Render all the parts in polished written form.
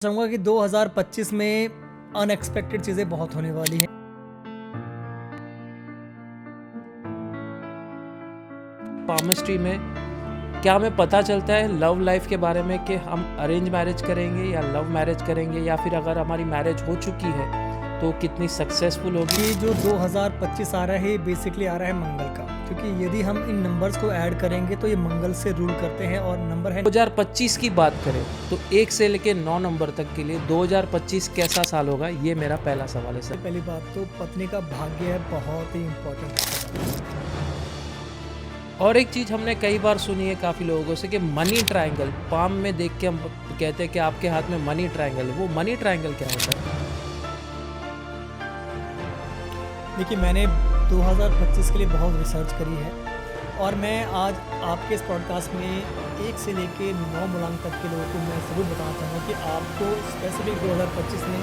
चाहूँगा कि 2025 में अनएक्सपेक्टेड चीज़ें बहुत होने वाली हैं। पामिस्ट्री में क्या हमें पता चलता है लव लाइफ के बारे में कि हम अरेंज मैरिज करेंगे या लव मैरिज करेंगे, या फिर अगर हमारी मैरिज हो चुकी है तो कितनी सक्सेसफुल होगी। ये जो 2025 आ रहा है बेसिकली आ रहा है मंगल का, क्योंकि यदि हम इन नंबर्स को ऐड करेंगे तो ये मंगल से रूल करते हैं और नंबर है 2025 की बात करें तो 1 से लेके 9 नंबर तक के लिए 2025 कैसा साल होगा, ये मेरा पहला सवाल है सर। पहली बात तो पत्नी का भाग्य है बहुत ही इम्पोर्टेंट। और एक चीज़ हमने कई बार सुनी है काफ़ी लोगों से कि मनी ट्रायंगल, पाम में देख के हम कहते हैं कि आपके हाथ में मनी ट्रायंगल है। वो मनी ट्रायंगल क्या होता है? देखिए, मैंने 2025 के लिए बहुत रिसर्च करी है और मैं आज आपके इस पॉडकास्ट में 1 से लेके 9 मूलांक तक के लोगों को मैं ज़रूर बताना चाहूँगा कि आपको स्पेसिफिक 2025 में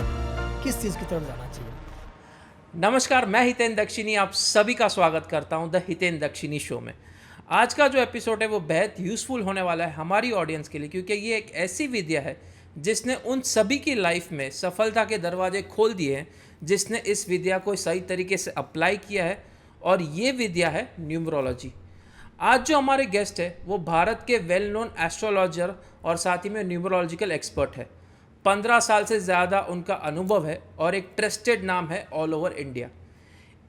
किस चीज़ की तरफ जाना चाहिए। नमस्कार, मैं हितेन दक्षिणी आप सभी का स्वागत करता हूं द हितेन दक्षिणी शो में। आज का जो एपिसोड है वो बेहद यूज़फुल होने वाला है हमारी ऑडियंस के लिए, क्योंकि ये एक ऐसी विद्या है जिसने उन सभी की लाइफ में सफलता के दरवाजे खोल दिए हैं जिसने इस विद्या को सही तरीके से अप्लाई किया है। और ये विद्या है न्यूमरोलॉजी। आज जो हमारे गेस्ट है वो भारत के वेल नोन एस्ट्रोलॉजर और साथ ही में न्यूमरोलॉजिकल एक्सपर्ट है। 15 साल से ज़्यादा उनका अनुभव है और एक ट्रस्टेड नाम है ऑल ओवर इंडिया।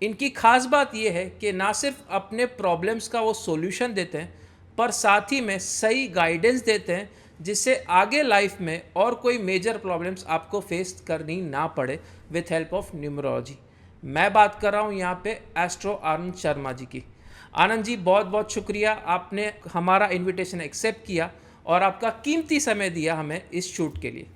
इनकी खास बात यह है कि ना सिर्फ अपने प्रॉब्लम्स का वो सॉल्यूशन देते हैं, पर साथ ही में सही गाइडेंस देते हैं जिससे आगे लाइफ में और कोई मेजर प्रॉब्लम्स आपको फेस करनी ना पड़े विथ हेल्प ऑफ न्यूमरोलॉजी। मैं बात कर रहा हूँ यहाँ पे एस्ट्रो आनंद शर्मा जी की। आनंद जी, बहुत बहुत शुक्रिया, आपने हमारा इनविटेशन एक्सेप्ट किया और आपका कीमती समय दिया हमें इस शूट के लिए।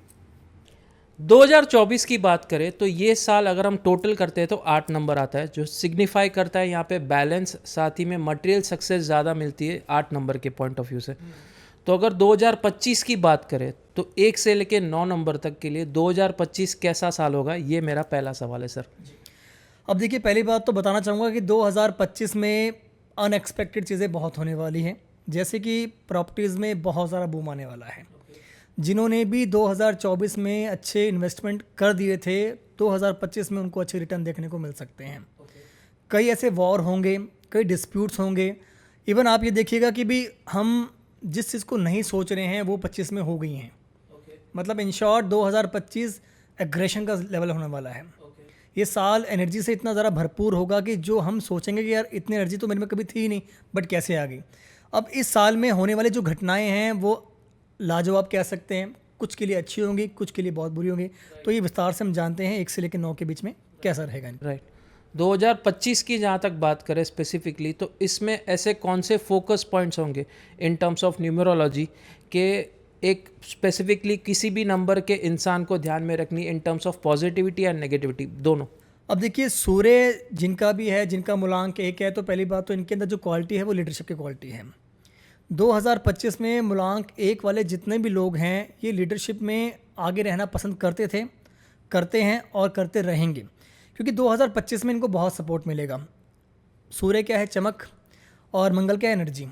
2024 की बात करें तो ये साल अगर हम टोटल करते हैं तो 8 नंबर आता है, जो सिग्निफाई करता है यहाँ पे बैलेंस, साथ ही में मटेरियल सक्सेस ज़्यादा मिलती है 8 नंबर के पॉइंट ऑफ व्यू से। तो अगर 2025 की बात करें तो 1 से लेके 9 नंबर तक के लिए 2025 कैसा साल होगा, ये मेरा पहला सवाल है सर। अब देखिए, पहली बात तो बताना चाहूँगा कि 2025 में अनएक्सपेक्टेड चीज़ें बहुत होने वाली हैं, जैसे कि प्रॉपर्टीज़ में बहुत ज़्यादा बूम आने वाला है। जिन्होंने भी 2024 में अच्छे इन्वेस्टमेंट कर दिए थे, 2025 में उनको अच्छे रिटर्न देखने को मिल सकते हैं। कई ऐसे वॉर होंगे, कई डिस्प्यूट्स होंगे। इवन आप ये देखिएगा कि भी हम जिस चीज़ को नहीं सोच रहे हैं वो 25 में हो गई हैं। मतलब इन शॉर्ट 2025 एग्रेशन का लेवल होने वाला है। ये साल एनर्जी से इतना ज़रा भरपूर होगा कि जो हम सोचेंगे कि यार इतनी एनर्जी तो मेरे में कभी थी ही नहीं, बट कैसे आ गई। अब इस साल में होने वाली जो घटनाएं हैं वो लाजवाब कह सकते हैं, कुछ के लिए अच्छी होंगी, कुछ के लिए बहुत बुरी होंगी। तो ये विस्तार से हम जानते हैं 1 से लेकर 9 के बीच में कैसा रहेगा। राइट। 2025 की जहाँ तक बात करें स्पेसिफिकली, तो इसमें ऐसे कौन से फोकस पॉइंट्स होंगे इन टर्म्स ऑफ न्यूमरोलॉजी के एक स्पेसिफिकली किसी भी नंबर के इंसान को ध्यान में रखनी इन terms of positivity and negativity दोनों? अब देखिए, सूर्य जिनका भी है, जिनका मूलांक 1 है, तो पहली बात तो इनके अंदर जो क्वालिटी है वो लीडरशिप की क्वालिटी है। 2025 में मूलांक 1 वाले जितने भी लोग हैं ये लीडरशिप में आगे रहना पसंद करते थे, करते हैं और करते रहेंगे, क्योंकि 2025 में इनको बहुत सपोर्ट मिलेगा। सूर्य क्या है? चमक, और मंगल क्या है? एनर्जी।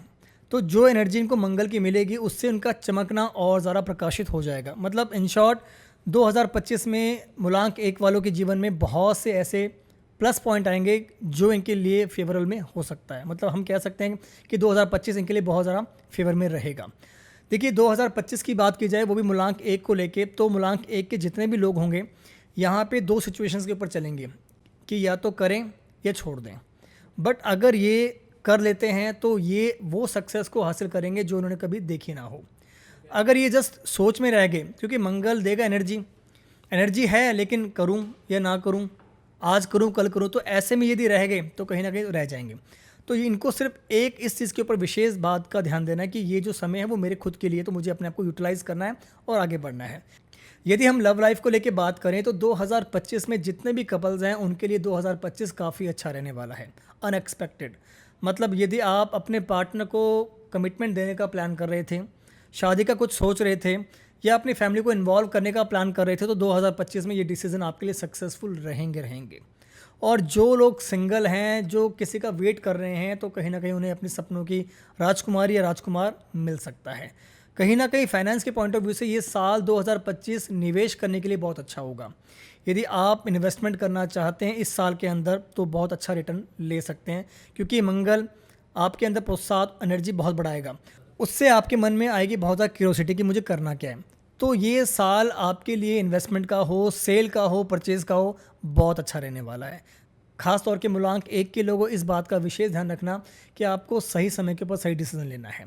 तो जो एनर्जी इनको मंगल की मिलेगी उससे उनका चमकना और ज़्यादा प्रकाशित हो जाएगा। मतलब इन शॉर्ट 2025 में मूलांक 1 वालों के जीवन में बहुत से ऐसे प्लस पॉइंट आएंगे जो इनके लिए फेवरेबल में हो सकता है। मतलब हम कह सकते हैं कि 2025 इनके लिए बहुत ज़्यादा फेवर में रहेगा। देखिए, 2025 की बात की जाए वो भी मूलांक 1 को लेके, तो मूलांक 1 के जितने भी लोग होंगे यहाँ पे 2 सिचुएशंस के ऊपर चलेंगे कि या तो करें या छोड़ दें। बट अगर ये कर लेते हैं तो ये वो सक्सेस को हासिल करेंगे जो उन्होंने कभी देखी ना हो। अगर ये जस्ट सोच में रह गए, क्योंकि मंगल देगा एनर्जी, एनर्जी है लेकिन करूं या ना करूं, आज करूं कल करूं, तो ऐसे में यदि रह गए तो कहीं ना कहीं रह जाएंगे। तो इनको सिर्फ एक इस चीज़ के ऊपर विशेष बात का ध्यान देना है कि ये जो समय है वो मेरे खुद के लिए, तो मुझे अपने आप को यूटिलाइज़ करना है और आगे बढ़ना है। यदि हम लव लाइफ को लेके बात करें तो 2025 में जितने भी कपल्स हैं उनके लिए 2025 काफ़ी अच्छा रहने वाला है। अनएक्सपेक्टेड मतलब यदि आप अपने पार्टनर को कमिटमेंट देने का प्लान कर रहे थे, शादी का कुछ सोच रहे थे, या अपनी फैमिली को इन्वॉल्व करने का प्लान कर रहे थे, तो 2025 में ये डिसीजन आपके लिए सक्सेसफुल रहेंगे। और जो लोग सिंगल हैं, जो किसी का वेट कर रहे हैं, तो कहीं ना कहीं उन्हें अपने सपनों की राजकुमारी या राजकुमार मिल सकता है। कहीं ना कहीं फाइनेंस के पॉइंट ऑफ व्यू से ये साल 2025 निवेश करने के लिए बहुत अच्छा होगा। यदि आप इन्वेस्टमेंट करना चाहते हैं इस साल के अंदर तो बहुत अच्छा रिटर्न ले सकते हैं, क्योंकि मंगल आपके अंदर प्रोत्साहन एनर्जी बहुत बढ़ाएगा। उससे आपके मन में आएगी बहुत ज़्यादा क्यूरोसिटी कि मुझे करना क्या है। तो ये साल आपके लिए इन्वेस्टमेंट का हो, सेल का हो, परचेज़ का हो, बहुत अच्छा रहने वाला है। खास तौर के मूलांक 1 के लोगों इस बात का विशेष ध्यान रखना कि आपको सही समय के ऊपर सही डिसीजन लेना है।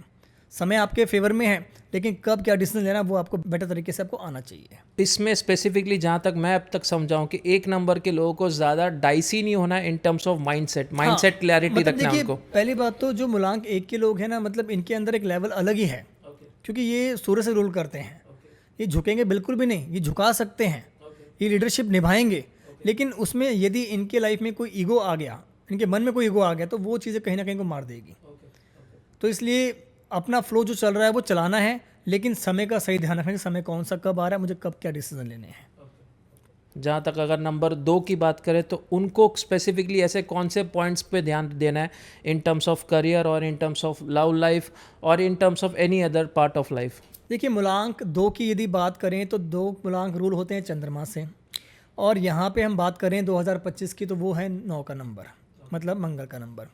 समय आपके फेवर में है, लेकिन कब क्या डिसीजन लेना वो आपको बेटर तरीके से आपको आना चाहिए। इसमें स्पेसिफिकली जहाँ तक मैं अब तक समझाऊं कि 1 नंबर के लोगों को ज़्यादा डाइसी नहीं होना है इन टर्म्स ऑफ माइंडसेट क्लैरिटी मतलब रखना है देखिए, उनको। पहली बात तो जो मूलांक 1 के लोग हैं ना, मतलब इनके अंदर एक लेवल अलग ही है, क्योंकि ये सूर्य से रूल करते हैं। ये झुकेंगे बिल्कुल भी नहीं, ये झुका सकते हैं, ये लीडरशिप निभाएंगे, लेकिन उसमें यदि इनके लाइफ में कोई ईगो आ गया, इनके मन में कोई ईगो आ गया, तो वो चीज़ें कहीं ना कहीं को मार देगी। तो इसलिए अपना फ्लो जो चल रहा है वो चलाना है, लेकिन समय का सही ध्यान रखना कि समय कौन सा कब आ रहा है, मुझे कब क्या डिसीजन लेने हैं। जहाँ तक अगर नंबर 2 की बात करें तो उनको स्पेसिफिकली ऐसे कौन से पॉइंट्स पे ध्यान देना है इन टर्म्स ऑफ करियर और in terms of love life और in terms of any other part of life? देखिए, मूलांक 2 की यदि बात करें तो 2 मूलांक रूल होते हैं चंद्रमा से, और यहाँ पे हम बात करें 2025 की तो वो है 9 का नंबर, मतलब मंगल का नंबर।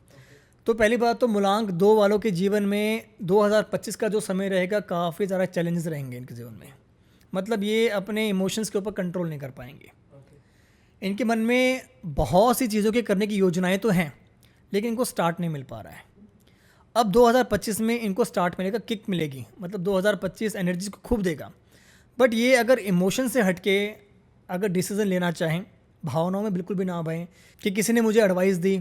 तो पहली बात तो मूलांक 2 वालों के जीवन में 2025 का जो समय रहेगा काफ़ी ज़्यादा चैलेंजेस रहेंगे इनके जीवन में। मतलब ये अपने इमोशंस के ऊपर कंट्रोल नहीं कर पाएंगे। इनके मन में बहुत सी चीज़ों के करने की योजनाएं तो हैं, लेकिन इनको स्टार्ट नहीं मिल पा रहा है। अब 2025 में इनको स्टार्ट मिलेगा, किक मिलेगी, मतलब 2025 एनर्जी को खूब देगा। बट ये अगर इमोशन से हटके अगर डिसीज़न लेना चाहें, भावनाओं में बिल्कुल भी ना आएं कि किसी ने मुझे एडवाइस दी,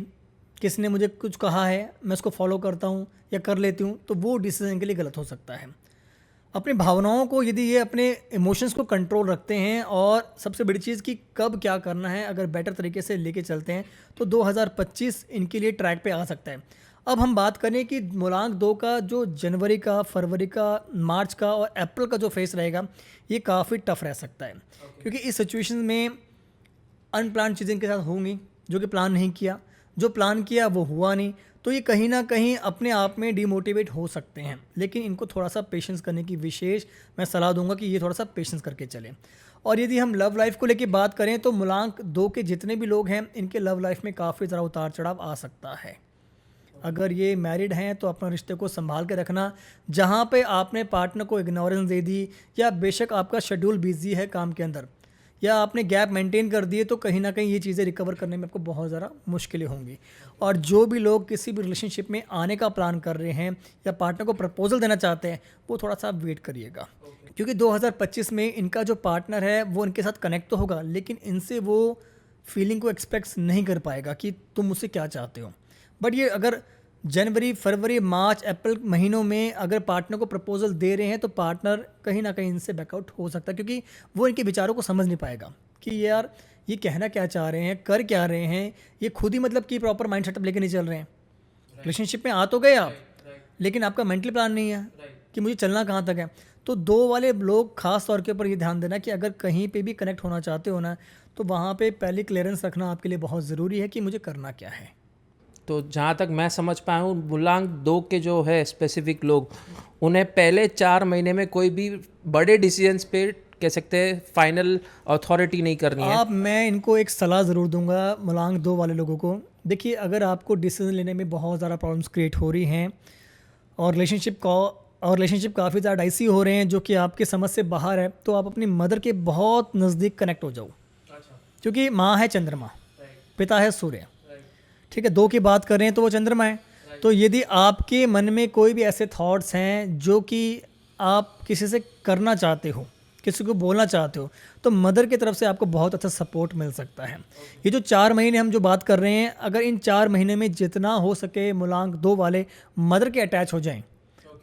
किसी ने मुझे कुछ कहा है, मैं उसको फॉलो करता हूँ या कर लेती हूँ, तो वो डिसीज़न के लिए गलत हो सकता है। अपनी भावनाओं को, यदि ये अपने इमोशंस को कंट्रोल रखते हैं और सबसे बड़ी चीज़ कि कब क्या करना है, अगर बेटर तरीके से लेके चलते हैं तो 2025 इनके लिए ट्रैक पे आ सकता है। अब हम बात करें कि मूलांक 2 का जो जनवरी का, फरवरी का, मार्च का और अप्रैल का जो फेस रहेगा, ये काफ़ी टफ रह सकता है। क्योंकि इस सिचुएशन में अनप्लान चीज़ें इनके साथ होंगी, जो कि प्लान नहीं किया, जो प्लान किया वो हुआ नहीं, तो ये कहीं ना कहीं अपने आप में डिमोटिवेट हो सकते हैं। लेकिन इनको थोड़ा सा पेशेंस करने की विशेष मैं सलाह दूंगा कि ये थोड़ा सा पेशेंस करके चलें। और यदि हम लव लाइफ को लेकर बात करें तो मूलांक 2 के जितने भी लोग हैं, इनके लव लाइफ में काफ़ी ज़्यादा उतार चढ़ाव आ सकता है। अगर ये मैरिड हैं तो अपना रिश्ते को संभाल के रखना। जहाँ पे आपने पार्टनर को इग्नोरेंस दे दी, या बेशक आपका शेड्यूल बिजी है काम के अंदर, या आपने गैप मेंटेन कर दिए, तो कहीं ना कहीं ये चीज़ें रिकवर करने में आपको बहुत ज़्यादा मुश्किलें होंगी। और जो भी लोग किसी भी रिलेशनशिप में आने का प्लान कर रहे हैं या पार्टनर को प्रपोजल देना चाहते हैं, वो थोड़ा सा वेट करिएगा, क्योंकि 2025 में इनका जो पार्टनर है वो इनके साथ कनेक्ट तो होगा, लेकिन इनसे वो फीलिंग को एक्सपेक्ट नहीं कर पाएगा कि तुम मुझसे क्या चाहते हो। बट ये अगर जनवरी, फरवरी, मार्च, अप्रैल महीनों में अगर पार्टनर को प्रपोजल दे रहे हैं तो पार्टनर कहीं ना कहीं इनसे बैकआउट हो सकता है, क्योंकि वो इनके विचारों को समझ नहीं पाएगा कि यार ये कहना क्या चाह रहे हैं, कर क्या रहे हैं। ये खुद ही मतलब कि प्रॉपर माइंड सेटअप लेके नहीं चल रहे हैं। रिलेशनशिप में आ तो गए आप, लेकिन आपका मेंटल प्लान नहीं है कि मुझे चलना कहाँ तक है। तो 2 वाले लोग खास तौर के ऊपर ये ध्यान देना कि अगर कहीं पे भी कनेक्ट होना चाहते हो ना, तो वहाँ पे पहले क्लियरेंस रखना आपके लिए बहुत ज़रूरी है कि मुझे करना क्या है। तो जहाँ तक मैं समझ पाया हूँ, मूलांक 2 के जो है स्पेसिफिक लोग, उन्हें पहले 4 महीने में कोई भी बड़े डिसीजंस पे कह सकते हैं फाइनल अथॉरिटी नहीं करनी है। मैं इनको एक सलाह ज़रूर दूंगा मूलांक 2 वाले लोगों को। देखिए, अगर आपको डिसीजन लेने में बहुत ज़्यादा प्रॉब्लम्स क्रिएट हो रही हैं और रिलेशनशिप काफ़ी ज़्यादा डाइसी हो रहे हैं, जो कि आपके समझ से बाहर है, तो आप अपनी मदर के बहुत नज़दीक कनेक्ट हो जाओ। क्योंकि माँ है चंद्रमा, पिता है सूर्य, ठीक है। 2 की बात करें तो वो चंद्रमा है। तो यदि आपके मन में कोई भी ऐसे थॉट्स हैं जो कि आप किसी से करना चाहते हो, किसी को बोलना चाहते हो, तो मदर की तरफ से आपको बहुत अच्छा सपोर्ट मिल सकता है। ये जो 4 महीने हम जो बात कर रहे हैं, अगर इन 4 महीने में जितना हो सके मूलांक 2 वाले मदर के अटैच हो जाएं,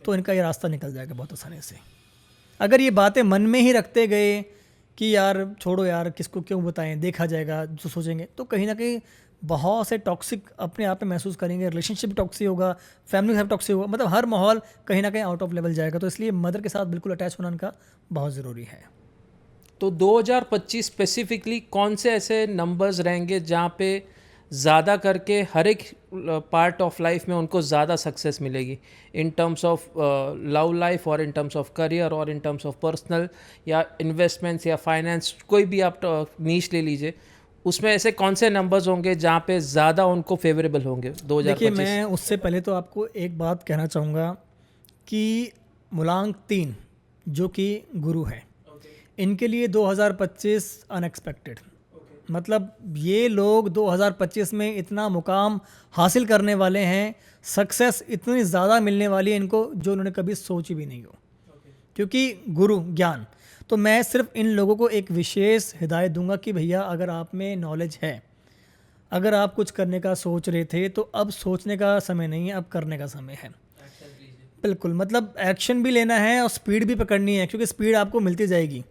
तो इनका ये रास्ता निकल जाएगा बहुत आसानी से। अगर ये बातें मन में ही रखते गए कि यार छोड़ो यार, किसको क्यों बताएं, देखा जाएगा, जो सोचेंगे, तो कहीं ना कहीं बहुत से टॉक्सिक अपने आप में महसूस करेंगे। रिलेशनशिप भी टॉक्सिक होगा, फैमिली से टॉक्सिक होगा, मतलब हर माहौल कहीं ना कहीं आउट ऑफ लेवल जाएगा। तो इसलिए मदर के साथ बिल्कुल अटैच होना इनका बहुत ज़रूरी है। तो 2025 स्पेसिफिकली कौन से ऐसे नंबर्स रहेंगे जहाँ पे ज़्यादा करके हर एक पार्ट ऑफ लाइफ में उनको ज़्यादा सक्सेस मिलेगी, इन टर्म्स ऑफ लव लाइफ और इन टर्म्स ऑफ करियर और इन टर्म्स ऑफ पर्सनल या इन्वेस्टमेंट्स या फाइनेंस, कोई भी आप नीश ले लीजिए, उसमें ऐसे कौन से नंबर्स होंगे जहाँ पे ज़्यादा उनको फेवरेबल होंगे 2025? देखिए, मैं उससे पहले तो आपको एक बात कहना चाहूँगा कि मूलांक 3 जो कि गुरु है, इनके लिए 2025 अनएक्सपेक्टेड, मतलब ये लोग 2025 में इतना मुकाम हासिल करने वाले हैं, सक्सेस इतनी ज़्यादा मिलने वाली है इनको जो उन्होंने कभी सोची भी नहीं हो, क्योंकि गुरु ज्ञान। तो मैं सिर्फ इन लोगों को एक विशेष हिदायत दूंगा कि भैया, अगर आप में नॉलेज है, अगर आप कुछ करने का सोच रहे थे, तो अब सोचने का समय नहीं है, अब करने का समय है। बिल्कुल, मतलब एक्शन भी लेना है और स्पीड भी पकड़नी है, क्योंकि स्पीड आपको मिलती जाएगी।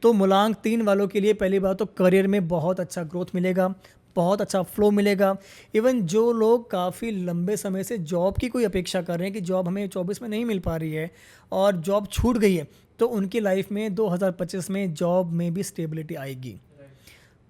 तो मूलांक 3 वालों के लिए पहली बात तो करियर में बहुत अच्छा ग्रोथ मिलेगा, बहुत अच्छा फ्लो मिलेगा। इवन जो लोग काफ़ी लंबे समय से जॉब की कोई अपेक्षा कर रहे हैं कि जॉब हमें 24 में नहीं मिल पा रही है और जॉब छूट गई है, तो उनकी लाइफ में 2025 में जॉब में भी स्टेबिलिटी आएगी।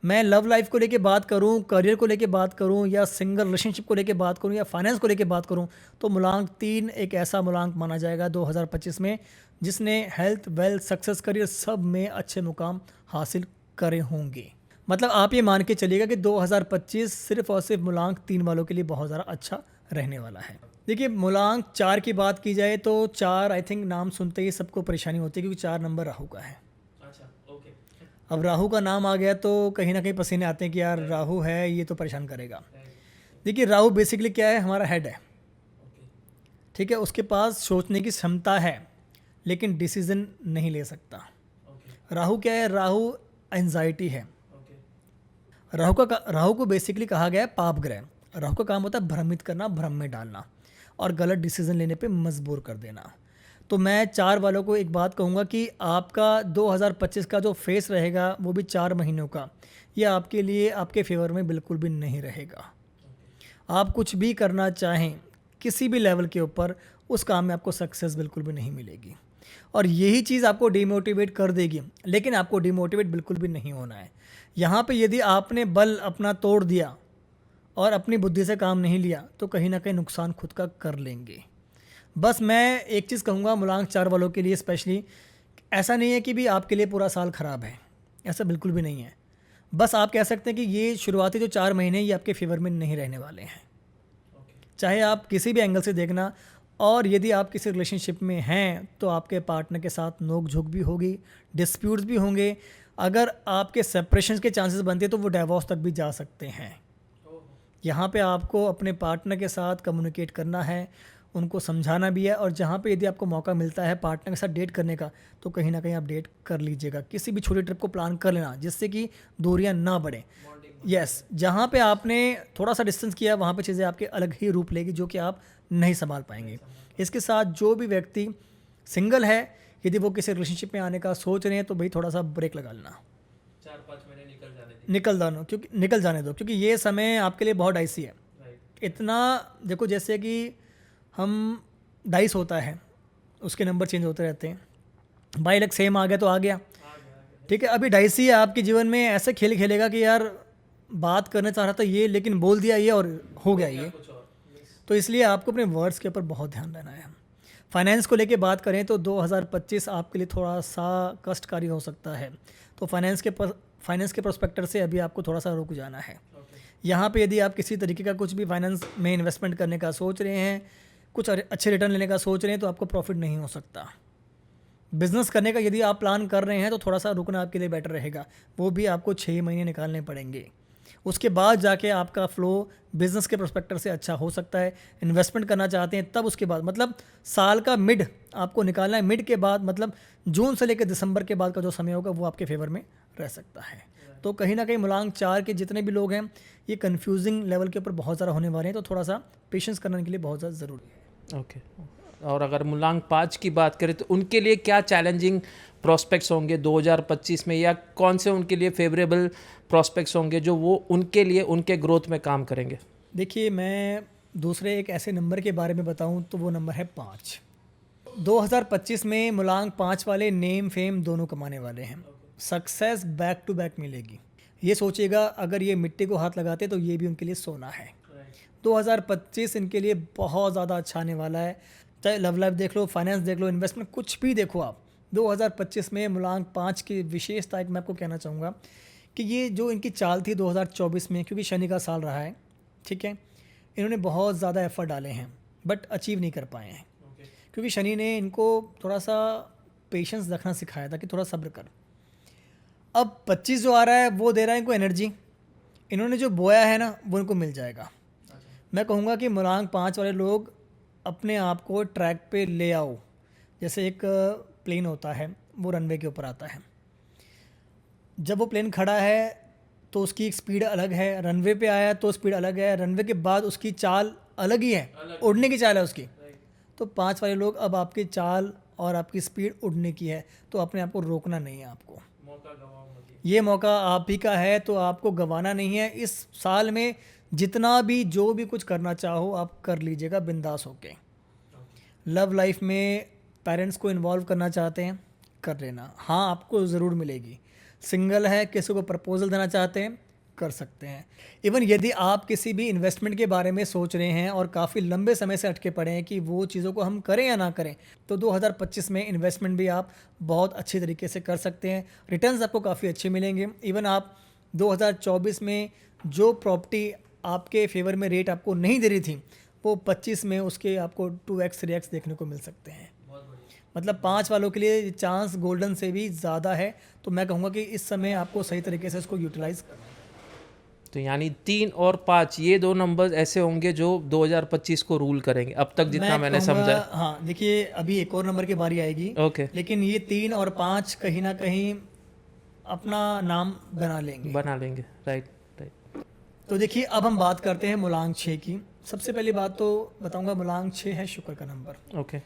मैं लव लाइफ को लेके बात करूं, करियर को लेके बात करूं, या सिंगल रिलेशनशिप को लेके बात करूं, या फाइनेंस को लेके बात करूं, तो मूलांक 3 एक ऐसा मूलांक माना जाएगा 2025 में जिसने हेल्थ, वेल्थ, सक्सेस, करियर सब में अच्छे मुकाम हासिल करे होंगे। मतलब आप ये मान के चलिएगा कि 2025 सिर्फ और सिर्फ मूलांक 3 वालों के लिए बहुत ज़्यादा अच्छा रहने वाला है। देखिए, मूलांक 4 की बात की जाए तो 4 आई थिंक नाम सुनते ही सबको परेशानी होती है, क्योंकि 4 नंबर राहु का है। अब राहु का नाम आ गया तो कहीं ना कहीं पसीने आते हैं कि यार राहु है, ये तो परेशान करेगा। देखिए, राहु बेसिकली क्या है, हमारा हेड है, ठीक है। उसके पास सोचने की क्षमता है लेकिन डिसीजन नहीं ले सकता। राहु क्या है, राहु एंजाइटी है। राहु को बेसिकली कहा गया है पाप ग्रह। राहु का काम होता है भ्रमित करना, भ्रम में डालना और गलत डिसीजन लेने पे मजबूर कर देना। तो मैं 4 वालों को एक बात कहूँगा कि आपका 2025 का जो फेस रहेगा वो भी 4 महीनों का, ये आपके लिए आपके फेवर में बिल्कुल भी नहीं रहेगा। आप कुछ भी करना चाहें किसी भी लेवल के ऊपर, उस काम में आपको सक्सेस बिल्कुल भी नहीं मिलेगी और यही चीज़ आपको डिमोटिवेट कर देगी। लेकिन आपको डिमोटिवेट बिल्कुल भी नहीं होना है। यहाँ पे यदि आपने बल अपना तोड़ दिया और अपनी बुद्धि से काम नहीं लिया तो कहीं ना कहीं नुकसान खुद का कर लेंगे। बस मैं एक चीज़ कहूँगा मूलांक 4 वालों के लिए स्पेशली, ऐसा नहीं है कि भी आपके लिए पूरा साल ख़राब है, ऐसा बिल्कुल भी नहीं है। बस आप कह सकते हैं कि ये शुरुआती जो 4 महीने ये आपके फेवर में नहीं रहने वाले हैं, चाहे आप किसी भी एंगल से देखना। और यदि आप किसी रिलेशनशिप में हैं तो आपके पार्टनर के साथ नोक झोंक भी होगी, डिस्प्यूट्स भी होंगे। अगर आपके सेपरेशन के चांसेस बनते हैं तो वो डिवोर्स तक भी जा सकते हैं। यहाँ पे आपको अपने पार्टनर के साथ कम्युनिकेट करना है, उनको समझाना भी है। और जहाँ पे यदि आपको मौका मिलता है पार्टनर के साथ डेट करने का तो कहीं ना कहीं आप डेट कर लीजिएगा। किसी भी छोटी ट्रिप को प्लान कर लेना जिससे कि दूरियां ना बढ़ें। यस, जहाँ पे आपने थोड़ा सा डिस्टेंस किया वहाँ पे चीज़ें आपके अलग ही रूप लेगी जो कि आप नहीं संभाल पाएंगे। इसके साथ जो भी व्यक्ति सिंगल है, यदि वो किसी रिलेशनशिप में आने का सोच रहे हैं तो भाई थोड़ा सा ब्रेक लगा लेना, 4-5 महीने निकल जाने दो, क्योंकि ये समय आपके लिए बहुत डाइसी है। इतना देखो, जैसे कि हम डाइस होता है, उसके नंबर चेंज होते रहते हैं। बाई लक सेम आ गया तो आ गया, ठीक है। अभी डाइसी है आपके जीवन में, ऐसे खेल खेलेगा कि यार बात करना चाह रहा था ये, लेकिन बोल दिया ये और हो गया ये। तो इसलिए आपको अपने वर्ड्स के ऊपर बहुत ध्यान देना है। फाइनेंस को लेके बात करें तो 2025 आपके लिए थोड़ा सा कष्टकारी हो सकता है। तो फाइनेंस के प्रोस्पेक्टर से अभी आपको थोड़ा सा रुक जाना है। यहाँ पे यदि आप किसी तरीके का कुछ भी फाइनेंस में इन्वेस्टमेंट करने का सोच रहे हैं, कुछ अच्छे रिटर्न लेने का सोच रहे हैं, तो आपको प्रॉफिट नहीं हो सकता। बिज़नेस करने का यदि आप प्लान कर रहे हैं तो थोड़ा सा रुकना आपके लिए बेटर रहेगा, वो भी आपको 6 महीने निकालने पड़ेंगे। उसके बाद जाके आपका फ़्लो बिज़नेस के प्रोस्पेक्टर से अच्छा हो सकता है। इन्वेस्टमेंट करना चाहते हैं तब उसके बाद, मतलब साल का मिड आपको निकालना है। मिड के बाद मतलब जून से लेकर दिसंबर के बाद का जो समय होगा वो आपके फेवर में रह सकता है। तो कहीं ना कहीं मूलांक 4 के जितने भी लोग हैं ये कन्फ्यूजिंग लेवल के ऊपर बहुत ज़्यादा होने वाले हैं, तो थोड़ा सा पेशेंस करने के लिए बहुत ज़्यादा ज़रूरी है। ओके। और अगर मूलांक 5 की बात करें तो उनके लिए क्या चैलेंजिंग प्रॉस्पेक्ट्स होंगे 2025 में, या कौन से उनके लिए फेवरेबल प्रॉस्पेक्ट्स होंगे जो वो उनके लिए उनके ग्रोथ में काम करेंगे? देखिए, मैं दूसरे एक ऐसे नंबर के बारे में बताऊं तो वो नंबर है 5। 2025 में मूलांक 5 वाले नेम फेम दोनों कमाने वाले हैं। सक्सेस बैक टू बैक मिलेगी। ये सोचेगा अगर ये मिट्टी को हाथ लगाते तो ये भी उनके लिए सोना है। 2025 इनके लिए बहुत ज़्यादा अच्छा आने वाला है। चाहे लव लाइफ देख लो, फाइनेंस देख लो, इन्वेस्टमेंट, कुछ भी देखो आप। 2025 में मूलांक 5 की विशेषता एक मैं आपको कहना चाहूँगा कि ये जो इनकी चाल थी 2024 में, क्योंकि शनि का साल रहा है, ठीक है, इन्होंने बहुत ज़्यादा एफर्ट डाले हैं बट अचीव नहीं कर पाए हैं। क्योंकि शनि ने इनको थोड़ा सा पेशेंस रखना सिखाया था कि थोड़ा सब्र कर। अब 25 जो आ रहा है वो दे रहा है इनको एनर्जी। इन्होंने जो बोया है ना वो इनको मिल जाएगा। मैं कहूँगा कि मूलांक 5 वाले लोग अपने आप को ट्रैक पे ले आओ। जैसे एक प्लेन होता है, वो रनवे के ऊपर आता है। जब वो प्लेन खड़ा है तो उसकी एक स्पीड अलग है, रनवे पे आया तो स्पीड अलग है, रनवे के बाद उसकी चाल अलग ही है, उड़ने की चाल है उसकी। तो 5 वाले लोग अब आपकी चाल और आपकी स्पीड उड़ने की है, तो अपने आप को रोकना नहीं है आपको। ये मौका आप ही का है, तो आपको गंवाना नहीं है। इस साल में जितना भी जो भी कुछ करना चाहो आप कर लीजिएगा बिंदास होके। लव लाइफ में पेरेंट्स को इन्वॉल्व करना चाहते हैं, कर लेना, हाँ आपको ज़रूर मिलेगी। सिंगल है, किसी को प्रपोजल देना चाहते हैं, कर सकते हैं। इवन यदि आप किसी भी इन्वेस्टमेंट के बारे में सोच रहे हैं और काफ़ी लंबे समय से अटके पड़े हैं कि वो चीज़ों को हम करें या ना करें, तो 2025 में इन्वेस्टमेंट भी आप बहुत अच्छी तरीके से कर सकते हैं। रिटर्न्स आपको काफ़ी अच्छे मिलेंगे। इवन आप 2024 में जो प्रॉपर्टी आपके फेवर में रेट आपको नहीं दे रही थी, वो 25 में उसके आपको 2x 3x देखने को मिल सकते हैं। मतलब 5 वालों के लिए चांस गोल्डन से भी ज़्यादा है। तो मैं कहूँगा कि इस समय आपको सही तरीके से इसको यूटिलाइज करना है। तो यानी 3 और 5 ये दो नंबर्स ऐसे होंगे जो 2025 को रूल करेंगे अब तक जितना मैंने समझा। हाँ देखिए, अभी एक और नंबर की बारी आएगी। ओके, लेकिन ये 3 और 5 कहीं ना कहीं अपना नाम बना लेंगे। Right right. तो देखिए, अब हम बात करते हैं मूलांक 6 की। सबसे पहली बात तो बताऊंगा, मूलांक 6 है शुक्र का नंबर। ओके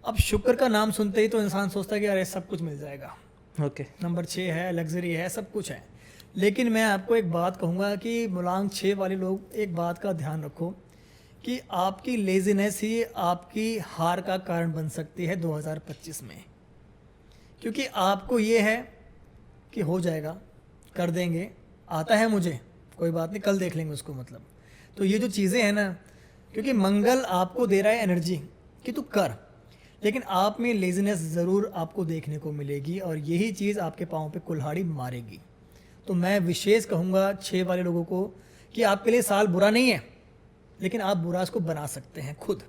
अब शुक्र का नाम सुनते ही तो इंसान सोचता है कि अरे सब कुछ मिल जाएगा। ओके। नंबर 6 है, लग्जरी है, सब कुछ है। लेकिन मैं आपको एक बात कहूँगा कि मूलांक 6 वाले लोग एक बात का ध्यान रखो कि आपकी लेजीनेस ही आपकी हार का कारण बन सकती है 2025 में। क्योंकि आपको ये है कि हो जाएगा, कर देंगे, आता है मुझे, कोई बात नहीं, कल देख लेंगे उसको। मतलब तो ये जो चीज़ें हैं ना, क्योंकि मंगल आपको दे रहा है एनर्जी कि तू कर, लेकिन आप में लेजीनेस ज़रूर आपको देखने को मिलेगी और यही चीज़ आपके पाँव पे कुल्हाड़ी मारेगी। तो मैं विशेष कहूँगा 6 वाले लोगों को कि आपके लिए साल बुरा नहीं है, लेकिन आप बुरा इसको बना सकते हैं खुद।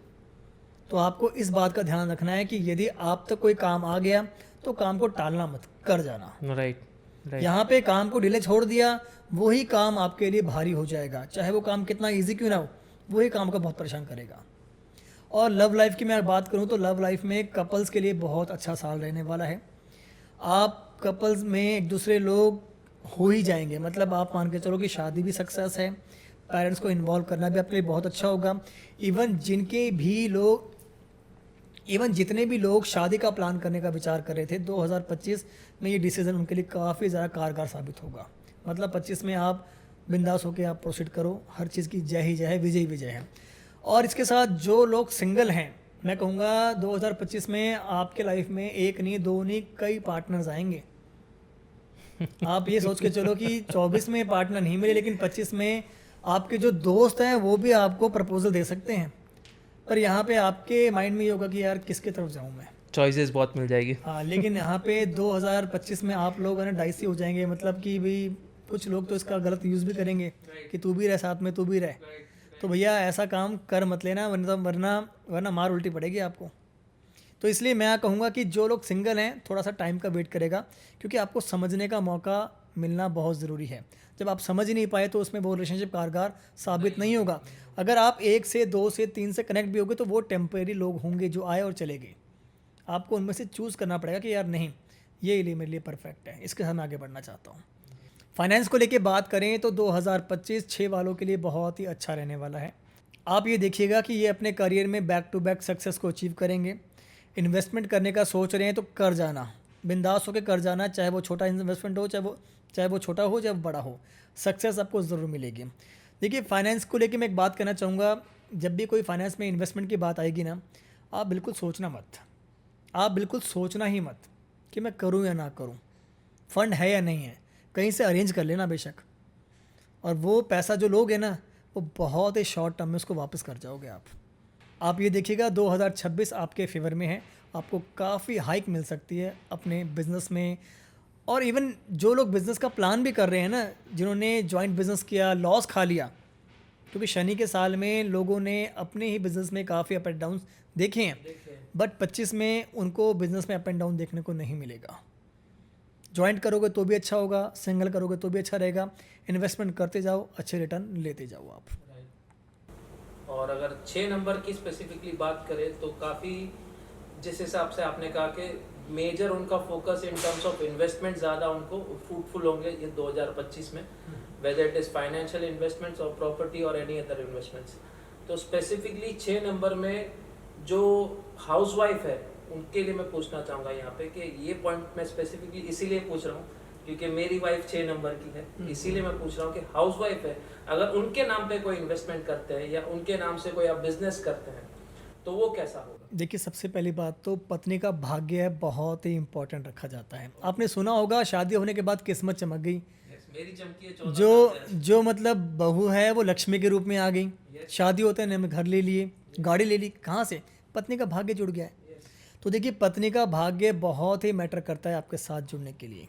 तो आपको इस बात का ध्यान रखना है कि यदि आप तक कोई काम आ गया तो काम को टालना मत, कर जाना। Right right. यहाँ पे काम को डिले छोड़ दिया, वही काम आपके लिए भारी हो जाएगा, चाहे वो काम कितना इजी क्यों ना हो, वही काम का बहुत परेशान करेगा। और लव लाइफ की मैं बात करूँ तो लव लाइफ में कपल्स के लिए बहुत अच्छा साल रहने वाला है। आप कपल्स में एक दूसरे लोग हो ही जाएंगे। मतलब आप मान के चलो कि शादी भी सक्सेस है, पेरेंट्स को इन्वॉल्व करना भी आपके लिए बहुत अच्छा होगा। इवन जितने भी लोग शादी का प्लान करने का विचार कर रहे थे, 2025 में ये डिसीज़न उनके लिए काफ़ी ज़्यादा कारगर साबित होगा। मतलब 25 में आप बिंदास होकर आप प्रोसीड करो, हर चीज़ की जय ही जय है, विजय ही विजय है। और इसके साथ जो लोग सिंगल हैं, मैं कहूँगा 2025 में आपके लाइफ में एक नहीं, दो नहीं, कई पार्टनर्स आएंगे। आप ये सोच के चलो कि 24 में पार्टनर नहीं मिले, लेकिन 25 में आपके जो दोस्त हैं वो भी आपको प्रपोजल दे सकते हैं। पर यहाँ पे आपके माइंड में ये होगा कि यार किसकी तरफ जाऊँ मैं, चॉइसेस बहुत मिल जाएगी। हाँ। लेकिन यहाँ पे 2025 में आप लोग है ना डाइसी हो जाएंगे। मतलब कि भाई कुछ लोग तो इसका गलत यूज़ भी करेंगे कि तू भी रह साथ में, तू भी रह। तो भैया ऐसा काम कर मत लेना, वरना मार उल्टी पड़ेगी आपको। तो इसलिए मैं कहूँगा कि जो लोग सिंगल हैं थोड़ा सा टाइम का वेट करेगा, क्योंकि आपको समझने का मौका मिलना बहुत ज़रूरी है। जब आप समझ ही नहीं पाए तो उसमें वो रिलेशनशिप कारगर साबित नहीं होगा। अगर आप 1 से 2 से 3 से कनेक्ट भी होगे तो वो टेम्परेरी लोग होंगे जो आए और चले गए। आपको उनमें से चूज़ करना पड़ेगा कि यार नहीं, ये लिए मेरे लिए परफेक्ट है, इसके साथ मैं आगे बढ़ना चाहता हूँ। फाइनेंस को लेके बात करें तो 2025 6 वालों के लिए बहुत ही अच्छा रहने वाला है। आप ये देखिएगा कि ये अपने करियर में बैक टू बैक सक्सेस को अचीव करेंगे। इन्वेस्टमेंट करने का सोच रहे हैं तो कर जाना, बिंदास होकर कर जाना, चाहे वो छोटा इन्वेस्टमेंट हो, चाहे वो छोटा हो, चाहे वो बड़ा हो, सक्सेस आपको ज़रूर मिलेगी। देखिए, फाइनेंस को लेके मैं एक बात कहना चाहूँगा, जब भी कोई फाइनेंस में इन्वेस्टमेंट की बात आएगी ना, आप बिल्कुल सोचना ही मत कि मैं करूँ या ना करूँ, फ़ंड है या नहीं है। कहीं से अरेंज कर लेना बेशक, और वो पैसा जो लोगे ना वो बहुत ही शॉर्ट टर्म में उसको वापस कर जाओगे आप ये देखिएगा 2026 आपके फेवर में है, आपको काफ़ी हाइक मिल सकती है अपने बिजनेस में। और इवन जो लोग बिज़नेस का प्लान भी कर रहे हैं ना, जिन्होंने जॉइंट बिज़नेस किया, लॉस खा लिया, क्योंकि शनि के साल में लोगों ने अपने ही बिज़नेस में काफ़ी अप एंड डाउन देखे हैं, बट 25 में उनको बिज़नेस में अप एंड डाउन देखने को नहीं मिलेगा। जॉइंट करोगे तो भी अच्छा होगा, सिंगल करोगे तो भी अच्छा रहेगा। इन्वेस्टमेंट करते जाओ, अच्छे रिटर्न लेते जाओ आप। और अगर 6 नंबर की स्पेसिफिकली बात करें तो काफ़ी, जिस हिसाब से आपने कहा कि मेजर उनका focus in terms of investment ज़्यादा उनको फ्रूटफुल होंगे ये 2025 में, weather it is financial investments और प्रॉपर्टी और एनी अदर इन्वेस्टमेंट्स। तो स्पेसिफिकली 6 नंबर में जो हाउसवाइफ है उनके लिए मैं पूछना चाहूँगा यहाँ पे कि ये पॉइंट मैं स्पेसिफिकली इसीलिए पूछ रहा हूँ क्योंकि मेरी वाइफ 6 नंबर की है, इसीलिए मैं पूछ रहा हूँ कि हाउसवाइफ है, अगर उनके नाम पे कोई इन्वेस्टमेंट करते हैं या उनके नाम से कोई आप बिजनेस करते हैं तो वो कैसा होगा? देखिए, सबसे पहली बात तो पत्नी का भाग्य है बहुत ही इंपॉर्टेंट रखा जाता है। आपने सुना होगा शादी होने के बाद किस्मत चमक गई। मेरी चमकी है 14 जो मतलब बहू है वो लक्ष्मी के रूप में आ गई। शादी होते हैं, घर ले लिए, गाड़ी ले ली, कहाँ से? पत्नी का भाग्य जुड़ गया है। तो देखिए, पत्नी का भाग्य बहुत ही मैटर करता है आपके साथ जुड़ने के लिए,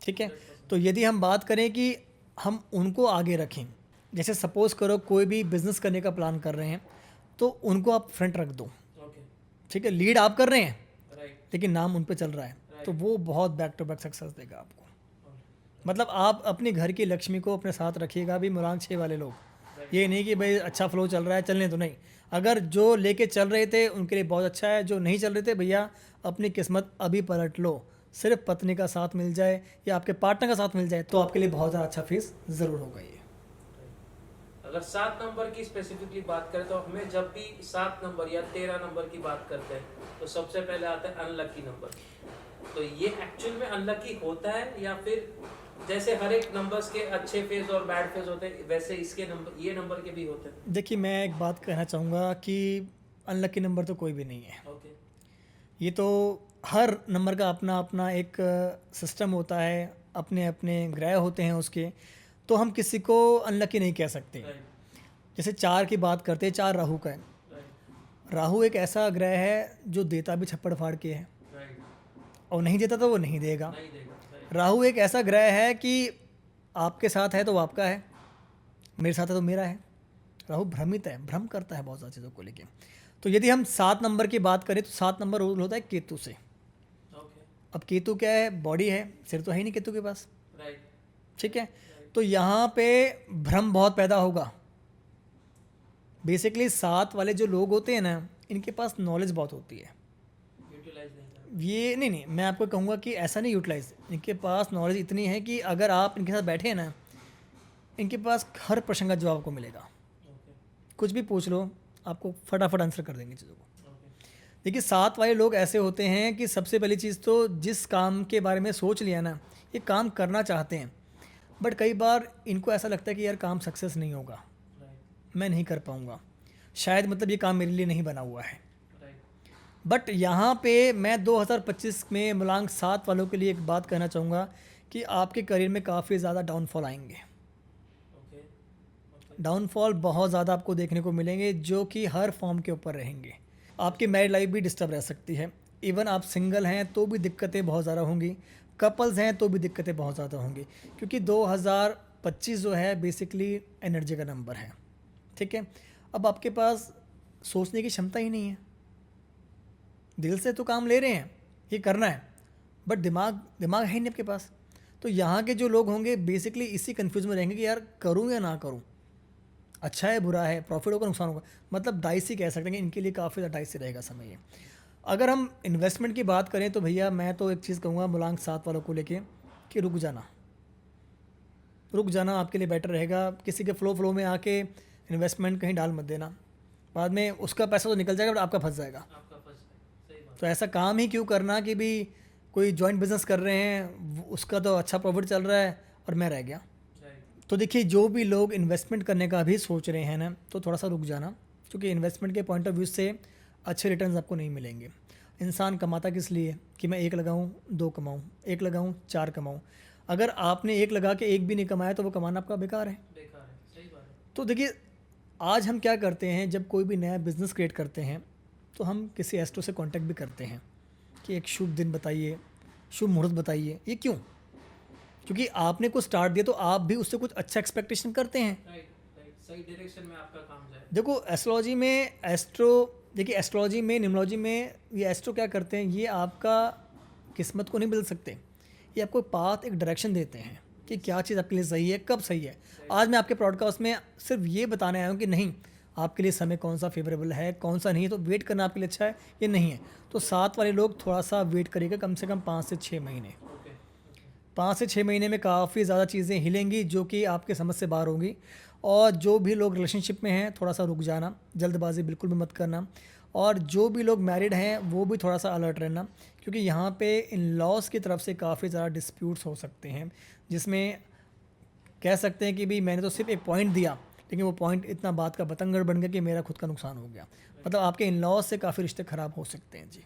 ठीक है। तो यदि हम बात करें कि हम उनको आगे रखें, जैसे सपोज करो कोई भी बिजनेस करने का प्लान कर रहे हैं तो उनको आप फ्रंट रख दो, ठीक है। लीड आप कर रहे हैं, लेकिन नाम उन पे चल रहा है, तो वो बहुत बैक टू बैक सक्सेस देगा आपको। मतलब आप अपने घर की लक्ष्मी को अपने साथ रखिएगा भी। मुलांक 6 वाले लोग, ये नहीं कि भाई अच्छा फ्लो चल रहा है चलने तो नहीं, अगर जो लेके चल रहे थे उनके लिए बहुत अच्छा है, जो नहीं चल रहे थे भैया अपनी किस्मत अभी पलट लो। सिर्फ पत्नी का साथ मिल जाए या आपके पार्टनर का साथ मिल जाए तो आपके लिए बहुत ज़्यादा अच्छा फेस ज़रूर होगा ये। अगर 7 नंबर की स्पेसिफिकली बात करें तो हमें जब भी 7 नंबर या 13 नंबर की बात करते हैं तो सबसे पहले आता है अनलकी नंबर। तो ये एक्चुअल में अनलकी होता है या फिर जैसे हर एक नंबर्स के अच्छे फेज और बैड फेज होते हैं वैसे इसके नंबर, ये नंबर के भी होते हैं? देखिए, मैं एक बात कहना चाहूँगा कि अनलकी नंबर तो कोई भी नहीं है। ओके। ये तो हर नंबर का अपना अपना एक सिस्टम होता है, अपने अपने ग्रह होते हैं उसके, तो हम किसी को अनलकी नहीं कह सकते। जैसे 4 की बात करते हैं, 4 राहु का है। राहु एक ऐसा ग्रह है जो देता भी छप्पड़ फाड़ के है और नहीं देता तो वो नहीं देगा। राहु एक ऐसा ग्रह है कि आपके साथ है तो वो आपका है, मेरे साथ है तो मेरा है। राहु भ्रमित है, भ्रम करता है बहुत सारी चीज़ों को लेके। तो यदि हम 7 नंबर की बात करें तो 7 नंबर रूल होता है केतु से। अब केतु क्या है? बॉडी है, सिर तो है ही नहीं केतु के पास, ठीक है। तो यहाँ पे भ्रम बहुत पैदा होगा। बेसिकली 7 वाले जो लोग होते हैं ना, इनके पास नॉलेज बहुत होती है। ये नहीं, मैं आपको कहूँगा कि ऐसा नहीं यूटिलाइज, इनके पास नॉलेज इतनी है कि अगर आप इनके साथ बैठे हैं ना, इनके पास हर प्रश्न का जवाब आपको मिलेगा। कुछ भी पूछ लो, आपको फटाफट आंसर कर देंगे चीज़ों को। देखिए, 7 वाले लोग ऐसे होते हैं कि सबसे पहली चीज़ तो जिस काम के बारे में सोच लिया ना, ये काम करना चाहते हैं, बट कई बार इनको ऐसा लगता है कि यार काम सक्सेस नहीं होगा, मैं नहीं कर पाऊँगा, शायद मतलब ये काम मेरे लिए नहीं बना हुआ है। बट यहाँ पे मैं 2025 में मुलांक 7 वालों के लिए एक बात कहना चाहूँगा कि आपके करियर में काफ़ी ज़्यादा डाउनफॉल आएंगे। डाउनफॉल बहुत ज़्यादा आपको देखने को मिलेंगे, जो कि हर फॉर्म के ऊपर रहेंगे। आपकी मैरिड लाइफ भी डिस्टर्ब रह सकती है। इवन आप सिंगल हैं तो भी दिक्कतें बहुत ज़्यादा होंगी, कपल्स हैं तो भी दिक्कतें बहुत ज़्यादा होंगी, क्योंकि 2025 जो है बेसिकली एनर्जी का नंबर है, ठीक है। अब आपके पास सोचने की क्षमता ही नहीं है। दिल से तो काम ले रहे हैं, ये करना है, बट दिमाग है ही नहीं आपके पास। तो यहाँ के जो लोग होंगे बेसिकली इसी कंफ्यूज में रहेंगे कि यार करूँ या ना करूँ, अच्छा है बुरा है, प्रॉफिट होगा नुकसान होगा। मतलब डाइस ही कह सकते हैं कि इनके लिए काफ़ी ज़्यादा डाइस ही रहेगा समय ये। अगर हम इन्वेस्टमेंट की बात करें तो भैया मैं तो एक चीज़ कहूँगा मुलांक 7 वालों को लेके कि रुक जाना आपके लिए बेटर रहेगा। किसी के फ्लो में आके इन्वेस्टमेंट कहीं डाल मत देना, बाद में उसका पैसा तो निकल जाएगा बट आपका फंस जाएगा। तो ऐसा काम ही क्यों करना कि भी कोई जॉइंट बिजनेस कर रहे हैं, उसका तो अच्छा प्रॉफिट चल रहा है और मैं रह गया। तो देखिए, जो भी लोग इन्वेस्टमेंट करने का भी सोच रहे हैं ना, तो थोड़ा सा रुक जाना, क्योंकि इन्वेस्टमेंट के पॉइंट ऑफ व्यू से अच्छे रिटर्न्स आपको नहीं मिलेंगे। इंसान कमाता किस लिए कि मैं 1 लगाऊं 2 कमाऊं, 1 लगाऊं 4 कमाऊं। अगर आपने एक लगा के एक भी नहीं कमाया तो वो कमाना आपका बेकार है। सही बात है। तो देखिए, आज हम क्या करते हैं, जब कोई भी नया बिज़नेस क्रिएट करते हैं तो हम किसी एस्ट्रो से कांटेक्ट भी करते हैं कि एक शुभ दिन बताइए, शुभ मुहूर्त बताइए। ये क्यों? क्योंकि आपने कुछ स्टार्ट दिया तो आप भी उससे कुछ अच्छा एक्सपेक्टेशन करते हैं। राइट, सही डायरेक्शन में आपका काम जाए। देखो एस्ट्रोलॉजी में देखिए एस्ट्रोलॉजी में, न्यूमरोलॉजी में ये एस्ट्रो क्या करते हैं, ये आपका किस्मत को नहीं बदल सकते। ये आपको पाथ, एक डायरेक्शन देते हैं कि क्या चीज़ आपके लिए सही है, कब सही है। आज मैं आपके पॉडकास्ट में सिर्फ ये बताने आया हूँ कि नहीं, आपके लिए समय कौन सा फेवरेबल है, कौन सा नहीं है, तो वेट करना आपके लिए अच्छा है ये नहीं है। तो 7 वाले लोग थोड़ा सा वेट करिएगा, कम से कम 5 से 6 महीने। 5 से 6 महीने में काफ़ी ज़्यादा चीज़ें हिलेंगी जो कि आपके समझ से बाहर होंगी। और जो भी लोग रिलेशनशिप में हैं थोड़ा सा रुक जाना, जल्दबाजी बिल्कुल भी मत करना। और जो भी लोग मैरिड हैं वो भी थोड़ा सा अलर्ट रहना, क्योंकि यहाँ पे इन लॉज की तरफ से काफ़ी ज़्यादा डिस्प्यूट्स हो सकते हैं, जिसमें कह सकते हैं कि भाई मैंने तो सिर्फ एक पॉइंट दिया, लेकिन वो पॉइंट इतना बात का बतंगड़ बन गया कि मेरा खुद का नुकसान हो गया। मतलब आपके इन लॉज से काफ़ी रिश्ते ख़राब हो सकते हैं जी।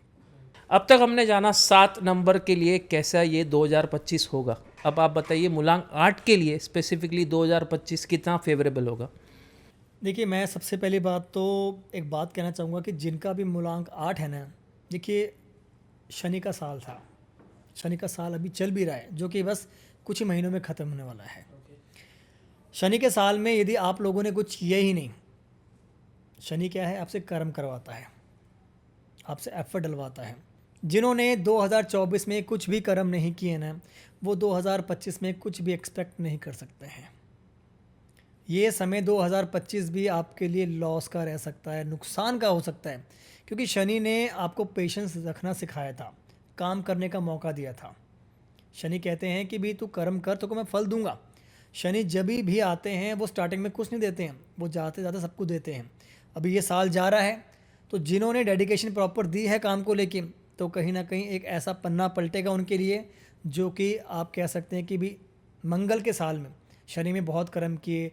अब तक हमने जाना 7 नंबर के लिए कैसा ये 2025 होगा। अब आप बताइए मूलांक 8 के लिए स्पेसिफिकली 2025 कितना फेवरेबल होगा। देखिए, मैं सबसे पहली बात तो एक बात कहना चाहूँगा कि जिनका भी मूलांक 8 है ना, देखिए शनि का साल था, शनि का साल अभी चल भी रहा है, जो कि बस कुछ ही महीनों में ख़त्म होने वाला है। शनि के साल में यदि आप लोगों ने कुछ किया ही नहीं, शनि क्या है, आपसे कर्म करवाता है, आपसे एफर्ट डलवाता है। जिन्होंने 2024 में कुछ भी कर्म नहीं किए ना, वो 2025 में कुछ भी एक्सपेक्ट नहीं कर सकते हैं। ये समय 2025 भी आपके लिए लॉस का रह सकता है, नुकसान का हो सकता है, क्योंकि शनि ने आपको पेशेंस रखना सिखाया था, काम करने का मौका दिया था। शनि कहते हैं कि भाई तू कर्म कर, तो मैं फल दूंगा। शनि जब भी आते हैं वो स्टार्टिंग में कुछ नहीं देते हैं, वो जाते जाते सब कुछ देते हैं। अभी ये साल जा रहा है, तो जिन्होंने डेडिकेशन प्रॉपर दी है काम को लेके, तो कहीं ना कहीं एक ऐसा पन्ना पलटेगा उनके लिए, जो कि आप कह सकते हैं कि भी मंगल के साल में शनि में बहुत कर्म किए,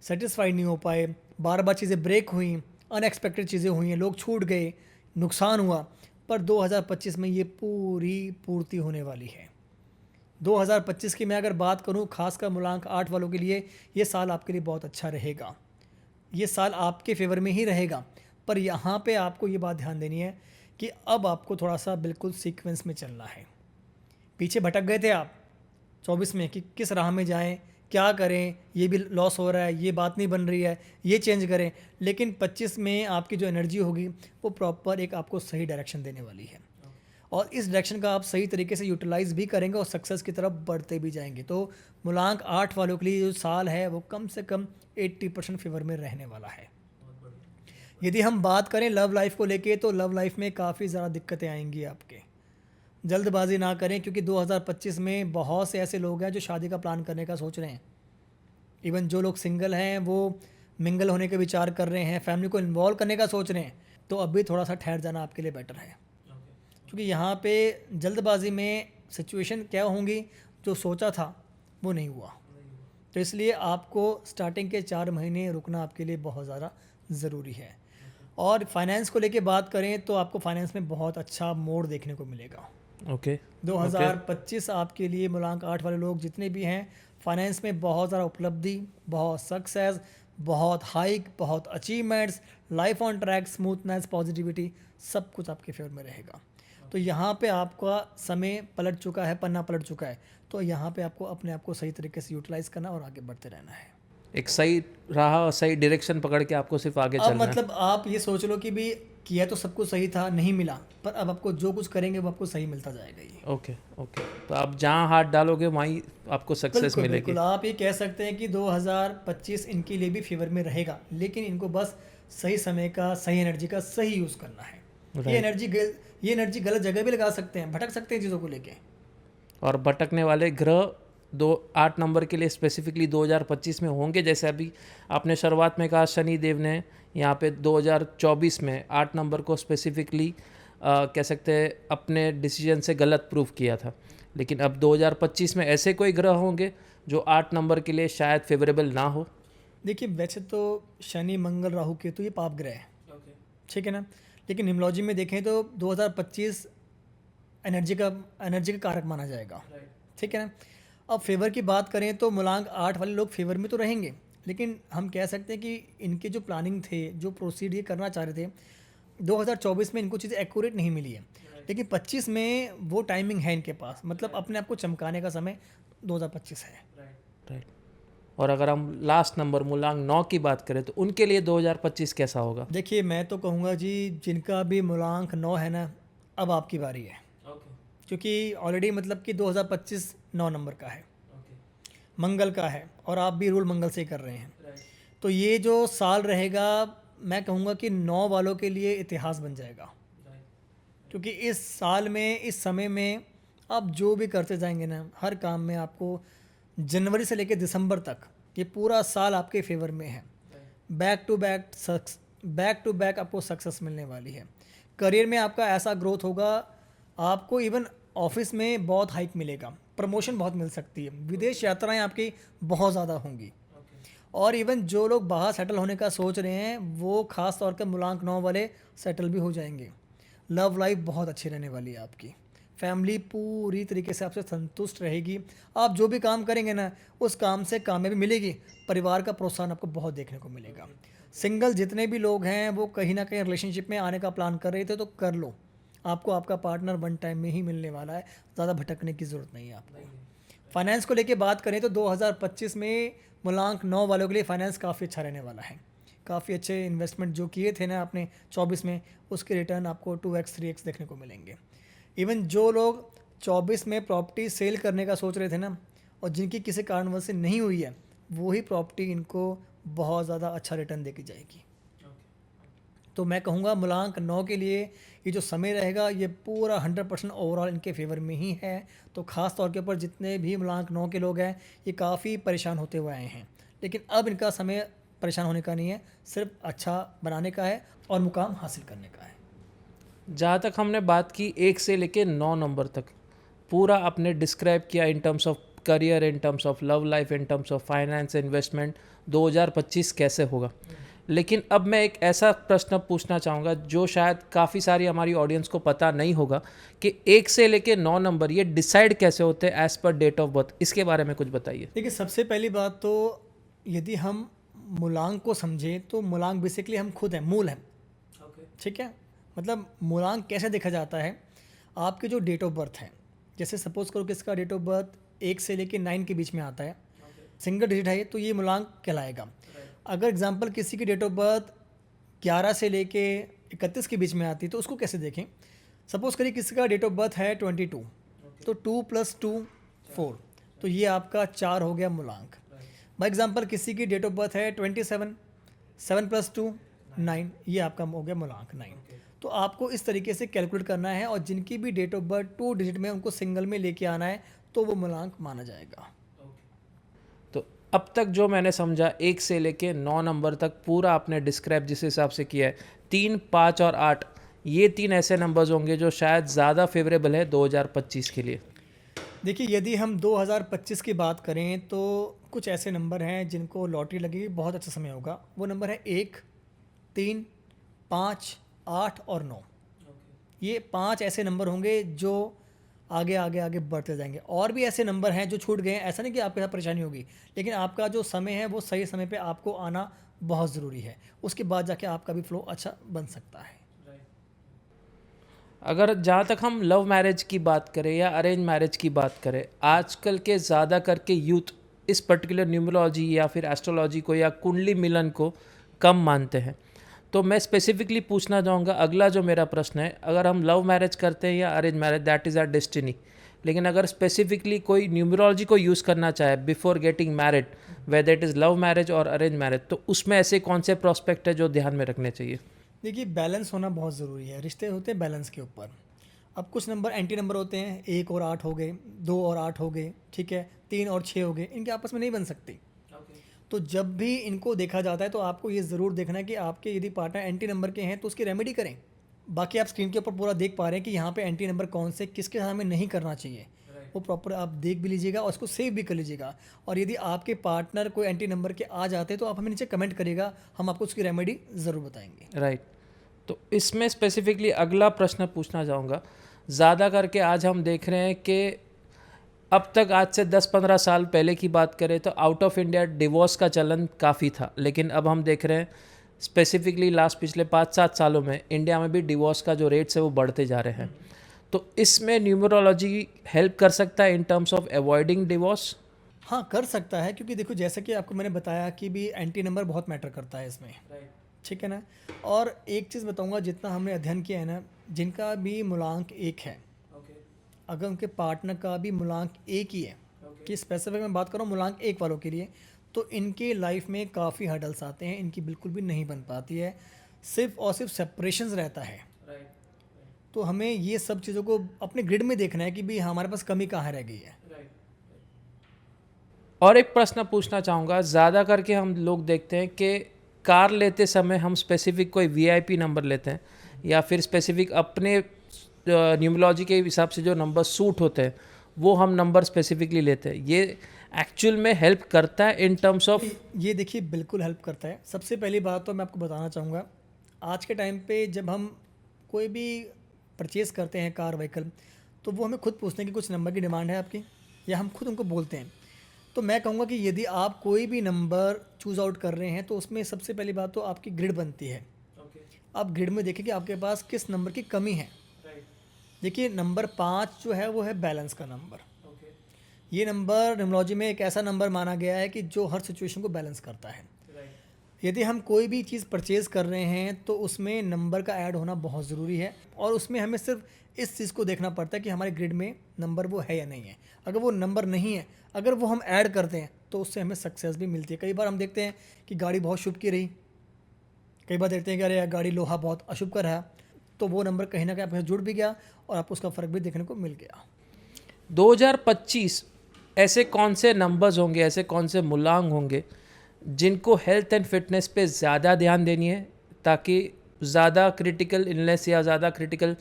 सेटिस्फाइड नहीं हो पाए, बार बार चीज़ें ब्रेक हुई, अनएक्सपेक्टेड चीज़ें हुई हैं, लोग छूट गए, नुकसान हुआ। पर 2025 में ये पूरी पूर्ति होने वाली है। 2025 की मैं अगर बात करूं, खासकर मूलांक 8 वालों के लिए, ये साल आपके लिए बहुत अच्छा रहेगा, ये साल आपके फेवर में ही रहेगा। पर यहाँ पे आपको ये बात ध्यान देनी है कि अब आपको थोड़ा सा बिल्कुल सीक्वेंस में चलना है। पीछे भटक गए थे आप 24 में कि किस राह में जाएं, क्या करें, ये भी लॉस हो रहा है, ये बात नहीं बन रही है, ये चेंज करें। लेकिन 25 में आपकी जो एनर्जी होगी वो प्रॉपर एक आपको सही डायरेक्शन देने वाली है, और इस डायरेक्शन का आप सही तरीके से यूटिलाइज भी करेंगे और सक्सेस की तरफ बढ़ते भी जाएंगे। तो मूलांक 8 वालों के लिए जो साल है वो कम से कम 80% फेवर में रहने वाला है। यदि हम बात करें लव लाइफ को लेके, तो लव लाइफ में काफ़ी ज़्यादा दिक्कतें आएंगी आपके। जल्दबाजी ना करें, क्योंकि 2025 में बहुत से ऐसे लोग हैं जो शादी का प्लान करने का सोच रहे हैं। इवन जो लोग सिंगल हैं वो मिंगल होने के विचार कर रहे हैं, फैमिली को इन्वॉल्व करने का सोच रहे हैं। तो अभी थोड़ा सा ठहर जाना आपके लिए बेटर है, क्योंकि यहाँ पे जल्दबाजी में सिचुएशन क्या होंगी, जो सोचा था वो नहीं हुआ। तो इसलिए आपको स्टार्टिंग के 4 महीने रुकना आपके लिए बहुत ज़्यादा ज़रूरी है। और फाइनेंस को लेके बात करें तो आपको फाइनेंस में बहुत अच्छा मोड़ देखने को मिलेगा। ओके 2025 आपके लिए मूलांक 8 वाले लोग जितने भी हैं, फाइनेंस में बहुत ज़्यादा उपलब्धि, बहुत सक्सेस, बहुत हाइक, बहुत achievements, life on track, smoothness, positivity, सब कुछ आपके फेवर में रहेगा। तो यहाँ पे आपका समय पलट चुका है, पन्ना पलट चुका है। तो यहाँ पे आपको अपने आप को सही तरीके से यूटिलाइज करना और आगे बढ़ते रहना है। एक सही राह और सही डायरेक्शन पकड़ के आपको सिर्फ आगे अब चलना है। मतलब आप ये सोच लो कि भी किया तो सब कुछ सही था, नहीं मिला, पर अब आपको जो कुछ करेंगे वो आपको सही मिलता जाएगा। ये ओके ओके, तो आप जहाँ हाथ डालोगे वहीं आपको सक्सेस बिल्कुल मिलेगी। बिल्कुल, आप ये कह सकते हैं कि 2025 इनके लिए भी फेवर में रहेगा, लेकिन इनको बस सही समय का, सही एनर्जी का सही यूज़ करना है। ये एनर्जी गलत जगह भी लगा सकते हैं, भटक सकते हैं चीज़ों को लेके। और भटकने वाले ग्रह 8 नंबर के लिए स्पेसिफिकली 2025 में होंगे। जैसे अभी आपने शुरुआत में कहा शनि देव ने यहाँ पे 2024 में 8 नंबर को स्पेसिफिकली कह सकते हैं अपने डिसीजन से गलत प्रूव किया था। लेकिन अब 2025 में ऐसे कोई ग्रह होंगे जो 8 नंबर के लिए शायद फेवरेबल ना हो। देखिए, वैसे तो शनि, मंगल, राहु, केतु ये पाप ग्रह है, ठीक है ना। लेकिन न्यूमरोलॉजी में देखें तो 2025 एनर्जी का कारक माना जाएगा, ठीक है ना। अब फेवर की बात करें तो मूलांक 8 वाले लोग फेवर में तो रहेंगे, लेकिन हम कह सकते हैं कि इनके जो प्लानिंग थे, जो प्रोसीड ये करना चाह रहे थे, 2024 में इनको चीज़ें एक्यूरेट नहीं मिली है, लेकिन 25 में वो टाइमिंग है इनके पास, मतलब अपने आप को चमकाने का समय 2025 है। राइट। और अगर हम लास्ट नंबर मूलांक 9 की बात करें तो उनके लिए 2025 कैसा होगा? देखिए, मैं तो कहूँगा जी, जिनका भी मूलांक 9 है ना, अब आपकी बारी है, क्योंकि ऑलरेडी मतलब कि 2025 9 नंबर का है, मंगल का है, और आप भी रूल मंगल से ही कर रहे हैं। तो ये जो साल रहेगा, मैं कहूँगा कि 9 वालों के लिए इतिहास बन जाएगा, क्योंकि इस साल में, इस समय में आप जो भी करते जाएंगे ना, हर काम में आपको जनवरी से लेकर दिसंबर तक ये पूरा साल आपके फेवर में है। बैक टू बैक आपको सक्सेस मिलने वाली है। करियर में आपका ऐसा ग्रोथ होगा, आपको इवन ऑफिस में बहुत हाइक मिलेगा, प्रमोशन बहुत मिल सकती है, विदेश यात्राएं आपकी बहुत ज़्यादा होंगी, और इवन जो लोग बाहर सेटल होने का सोच रहे हैं वो खास तौर पर मूलांक 9 वाले सेटल भी हो जाएंगे। लव लाइफ बहुत अच्छी रहने वाली है आपकी, फैमिली पूरी तरीके से आपसे संतुष्ट रहेगी, आप जो भी काम करेंगे ना उस काम से कामयाबी मिलेगी, परिवार का प्रोत्साहन आपको बहुत देखने को मिलेगा। सिंगल जितने भी लोग हैं वो कहीं ना कहीं रिलेशनशिप में आने का प्लान कर रहे थे तो कर लो, आपको आपका पार्टनर वन टाइम में ही मिलने वाला है, ज़्यादा भटकने की ज़रूरत नहीं है आपको। फाइनेंस को लेके बात करें तो 2025 में मूलांक 9 वालों के लिए फाइनेंस काफ़ी अच्छा रहने वाला है, काफ़ी अच्छे इन्वेस्टमेंट जो किए थे ना आपने 24 में, उसके रिटर्न आपको 2x 3x देखने को मिलेंगे। इवन जो लोग 24 में प्रॉपर्टी सेल करने का सोच रहे थे ना, और जिनकी किसी कारणवश से नहीं हुई है, वही प्रॉपर्टी इनको बहुत ज़्यादा अच्छा रिटर्न देके जाएगी। तो मैं कहूँगा मूलांक 9 के लिए ये जो समय रहेगा ये पूरा 100% ओवरऑल इनके फेवर में ही है। तो ख़ास तौर के ऊपर जितने भी मूलांक 9 के लोग हैं ये काफ़ी परेशान होते हुए आए हैं, लेकिन अब इनका समय परेशान होने का नहीं है, सिर्फ अच्छा बनाने का है और मुकाम हासिल करने का है। जहाँ तक हमने बात की 1 से लेके 9 नंबर तक, पूरा आपने डिस्क्राइब किया इन terms of career, in terms of love life, in terms of finance, investment 2025 कैसे होगा। लेकिन अब मैं एक ऐसा प्रश्न पूछना चाहूँगा जो शायद काफ़ी सारी हमारी ऑडियंस को पता नहीं होगा कि 1 से लेके 9 नंबर ये डिसाइड कैसे होते हैं as per date of birth, इसके बारे में कुछ बताइए। देखिए, सबसे पहली बात तो यदि हम मूलांक को समझें तो मूलांक बेसिकली हम खुद हैं, मूल हैं, ठीक है। मतलब मूलांक कैसे देखा जाता है, आपके जो डेट ऑफ बर्थ है, जैसे सपोज करो कि इसका डेट ऑफ बर्थ 1 से लेके 9 के बीच में आता है, सिंगल डिजिट है तो ये मूलांक कहलाएगा। अगर एग्जांपल किसी की डेट ऑफ बर्थ 11 से लेके 31 के बीच में आती है तो उसको कैसे देखें। सपोज करिए किसी का डेट ऑफ बर्थ है 22, तो 2 + 2 4, तो ये आपका 4 हो गया मूलांक। बाई एग्जांपल किसी की डेट ऑफ बर्थ है 27, 7 + 2 9, ये आपका हो गया मूलांक 9। तो आपको इस तरीके से कैलकुलेट करना है, और जिनकी भी डेट ऑफ बर्थ 2 डिजिट में उनको सिंगल में लेके आना है तो वो मूलांक माना जाएगा। तो अब तक जो मैंने समझा 1 से लेके 9 नंबर तक पूरा आपने डिस्क्राइब जिस हिसाब से किया है, 3, 5 और 8 ये 3 ऐसे नंबर्स होंगे जो शायद ज़्यादा फेवरेबल है 2025 के लिए। देखिए, यदि हम 2025 की बात करें तो कुछ ऐसे नंबर हैं जिनको लॉटरी लगेगी, बहुत अच्छा समय होगा। वो नंबर है 1, 3, 5, 8 और 9। ये 5 ऐसे नंबर होंगे जो आगे आगे आगे बढ़ते जाएंगे। और भी ऐसे नंबर हैं जो छूट गए हैं, ऐसा नहीं कि आपके साथ परेशानी होगी, लेकिन आपका जो समय है वो सही समय पे आपको आना बहुत ज़रूरी है, उसके बाद जाके आपका भी फ्लो अच्छा बन सकता है। अगर जहाँ तक हम लव मैरिज की बात करें या अरेंज मैरिज की बात करें, आजकल के ज़्यादा करके यूथ इस पर्टिकुलर न्यूमरोलॉजी या फिर एस्ट्रोलॉजी को या कुंडली मिलन को कम मानते हैं। तो मैं स्पेसिफिकली पूछना चाहूँगा, अगला जो मेरा प्रश्न है, अगर हम लव मैरिज करते हैं या arrange marriage, that is our destiny, लेकिन अगर स्पेसिफिकली कोई न्यूमरोलॉजी को यूज़ करना चाहे before getting married, whether it is love marriage और अरेंज मैरिज, तो उसमें ऐसे कौन से प्रोस्पेक्ट है जो ध्यान में रखने चाहिए? देखिए, बैलेंस होना बहुत ज़रूरी है, रिश्ते होते हैं बैलेंस के ऊपर। अब कुछ नंबर एंटी नंबर होते हैं, 1 और 8 हो गए, 2 और 8 हो गए, ठीक है, 3 और 6 हो गए, इनके आपस में नहीं बन सकते। तो जब भी इनको देखा जाता है तो आपको ये ज़रूर देखना है कि आपके यदि पार्टनर एंटी नंबर के हैं तो उसकी रेमेडी करें। बाकी आप स्क्रीन के ऊपर पूरा देख पा रहे हैं कि यहाँ पे एंटी नंबर कौन से किसके साथ हमें नहीं करना चाहिए, वो प्रॉपर आप देख भी लीजिएगा और उसको सेव भी कर लीजिएगा। और यदि आपके पार्टनर कोई एंटी नंबर के आ जाते हैं तो आप हमें नीचे कमेंट करिएगा, हम आपको उसकी रेमेडी ज़रूर बताएंगे। राइट। तो इसमें स्पेसिफिकली अगला प्रश्न पूछना चाहूँगा, ज़्यादा करके आज हम देख रहे हैं कि अब तक आज से 10-15 साल पहले की बात करें तो आउट ऑफ इंडिया डिवोर्स का चलन काफ़ी था, लेकिन अब हम देख रहे हैं स्पेसिफिकली लास्ट पिछले 5-7 सालों में इंडिया में भी डिवोर्स का जो रेट्स है वो बढ़ते जा रहे हैं। तो इसमें न्यूमरोलॉजी हेल्प कर सकता है इन टर्म्स ऑफ अवॉइडिंग डिवोर्स? हाँ, कर सकता है, क्योंकि देखो जैसा कि आपको मैंने बताया कि भी एंटी नंबर बहुत मैटर करता है इसमें, ठीक है ना। और एक चीज़ बताऊंगा, जितना हमने अध्ययन किया है ना, जिनका भी मूलांक 1 है, अगर उनके पार्टनर का भी मूलांक 1 ही है, कि स्पेसिफिक मैं बात कर रहा हूँ मूलांक 1 वालों के लिए, तो इनके लाइफ में काफ़ी हर्डल्स आते हैं, इनकी बिल्कुल भी नहीं बन पाती है, सिर्फ और सिर्फ सेपरेशंस रहता है। तो हमें ये सब चीज़ों को अपने ग्रिड में देखना है कि भी हमारे पास कमी कहाँ रह गई है। और एक प्रश्न पूछना चाहूँगा, ज़्यादा करके हम लोग देखते हैं कि कार लेते समय हम स्पेसिफिक कोई वीआईपी नंबर लेते हैं या फिर स्पेसिफिक अपने न्यूमरोलॉजी के हिसाब से जो नंबर सूट होते हैं वो हम नंबर स्पेसिफिकली लेते हैं। ये एक्चुअल में हेल्प करता है इन टर्म्स ऑफ? ये देखिए बिल्कुल हेल्प करता है। सबसे पहली बात तो मैं आपको बताना चाहूँगा, आज के टाइम पे जब हम कोई भी परचेज़ करते हैं कार व्हीकल, तो वो हमें खुद पूछते हैं कि कुछ नंबर की डिमांड है आपकी, या हम खुद उनको बोलते हैं। तो मैं कहूँगा कि यदि आप कोई भी नंबर चूज़ आउट कर रहे हैं तो उसमें सबसे पहली बात तो आपकी ग्रिड बनती है। आप ग्रिड में देखिए कि आपके पास किस नंबर की कमी है। देखिए नंबर 5 जो है वो है बैलेंस का नंबर। ये नंबर न्यूमरोलॉजी में एक ऐसा नंबर माना गया है कि जो हर सिचुएशन को बैलेंस करता है। यदि हम कोई भी चीज़ परचेज़ कर रहे हैं तो उसमें नंबर का ऐड होना बहुत ज़रूरी है, और उसमें हमें सिर्फ इस चीज़ को देखना पड़ता है कि हमारे ग्रिड में नंबर वो है या नहीं है। अगर वो नंबर नहीं है, अगर वो हम ऐड करते हैं तो उससे हमें सक्सेस भी मिलती है। कई बार हम देखते हैं कि गाड़ी बहुत शुभ की रही, कई बार देखते हैं कि अरे यार गाड़ी लोहा बहुत अशुभ का रहा, तो वो नंबर कहीं ना कहीं आपके साथ जुड़ भी गया और आपको उसका फ़र्क भी देखने को मिल गया। 2025 ऐसे कौन से नंबर्स होंगे, ऐसे कौन से मूलांक होंगे जिनको हेल्थ एंड फिटनेस पे ज़्यादा ध्यान देनी है ताकि ज़्यादा क्रिटिकल इलनेस या ज़्यादा क्रिटिकल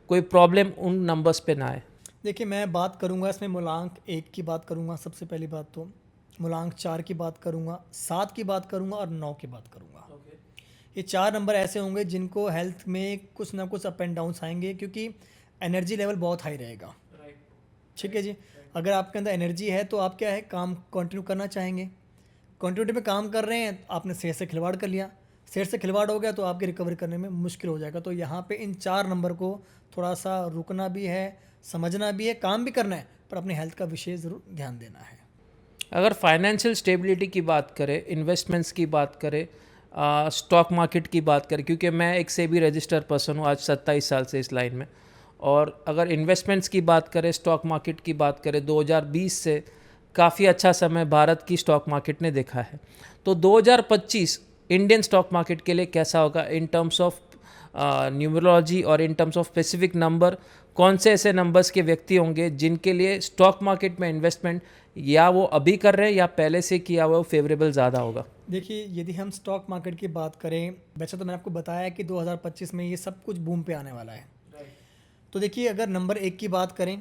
कोई प्रॉब्लम उन नंबर्स पे ना आए? देखिए मैं बात करूंगा इसमें मूलांक 1 की बात करूंगा, सबसे पहली बात तो मूलांक 4 की बात करूंगा, 7 की बात करूंगा और 9 की बात करूंगा। ये 4 नंबर ऐसे होंगे जिनको हेल्थ में कुछ ना कुछ अप एंड डाउन्स आएंगे, क्योंकि एनर्जी लेवल बहुत हाई रहेगा। ठीक है जी। अगर आपके अंदर एनर्जी है तो आप क्या है, काम कंटिन्यू करना चाहेंगे, कंटिन्यूटी में काम कर रहे हैं, आपने सेहत से खिलवाड़ कर लिया, सेहत से खिलवाड़ हो गया तो आपकी रिकवरी करने में मुश्किल हो जाएगा। तो यहाँ पे इन 4 नंबर को थोड़ा सा रुकना भी है, समझना भी है, काम भी करना है, पर अपनी हेल्थ का विशेष ज़रूर ध्यान देना है। अगर फाइनेंशियल स्टेबिलिटी की बात करें, इन्वेस्टमेंट्स की बात करें, स्टॉक मार्केट की बात करें, क्योंकि मैं एक से भी रजिस्टर्ड पर्सन हूँ आज 27 साल से इस लाइन में, और अगर इन्वेस्टमेंट्स की बात करें, स्टॉक मार्केट की बात करें, 2020 से काफ़ी अच्छा समय भारत की स्टॉक मार्केट ने देखा है। तो 2025 इंडियन स्टॉक मार्केट के लिए कैसा होगा इन टर्म्स ऑफ न्यूमरोलॉजी और in terms of specific number? कौन से ऐसे नंबर्स के व्यक्ति होंगे जिनके लिए स्टॉक मार्केट में इन्वेस्टमेंट या वो अभी कर रहे हैं या पहले से किया हुआ वो फेवरेबल ज़्यादा होगा? देखिए यदि हम स्टॉक मार्केट की बात करें, वैसे तो मैंने आपको बताया कि 2025 में ये सब कुछ बूम पे आने वाला है। तो देखिए अगर नंबर 1 की बात करें,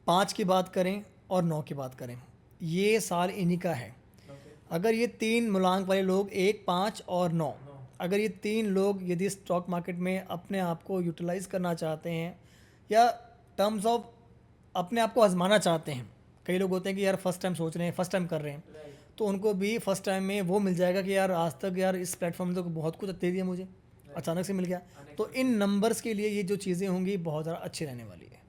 5 की बात करें और 9 की बात करें, ये साल इन्हीं का है। अगर ये 3 मूलांक वाले लोग 1, 5 और 9, अगर ये 3 लोग यदि स्टॉक मार्केट में अपने आप को यूटिलाइज़ करना चाहते हैं या टर्म्स ऑफ अपने आप को आजमाना चाहते हैं, कई लोग होते हैं कि यार फर्स्ट टाइम सोच रहे हैं, फर्स्ट टाइम कर रहे हैं, तो उनको भी फर्स्ट टाइम में वो मिल जाएगा कि यार आज तक यार इस प्लेटफॉर्म ने तो बहुत कुछ दे दिया मुझे, अचानक से मिल गया। तो इन नंबर्स के लिए ये जो चीज़ें होंगी बहुत ज़्यादा अच्छी रहने वाली है।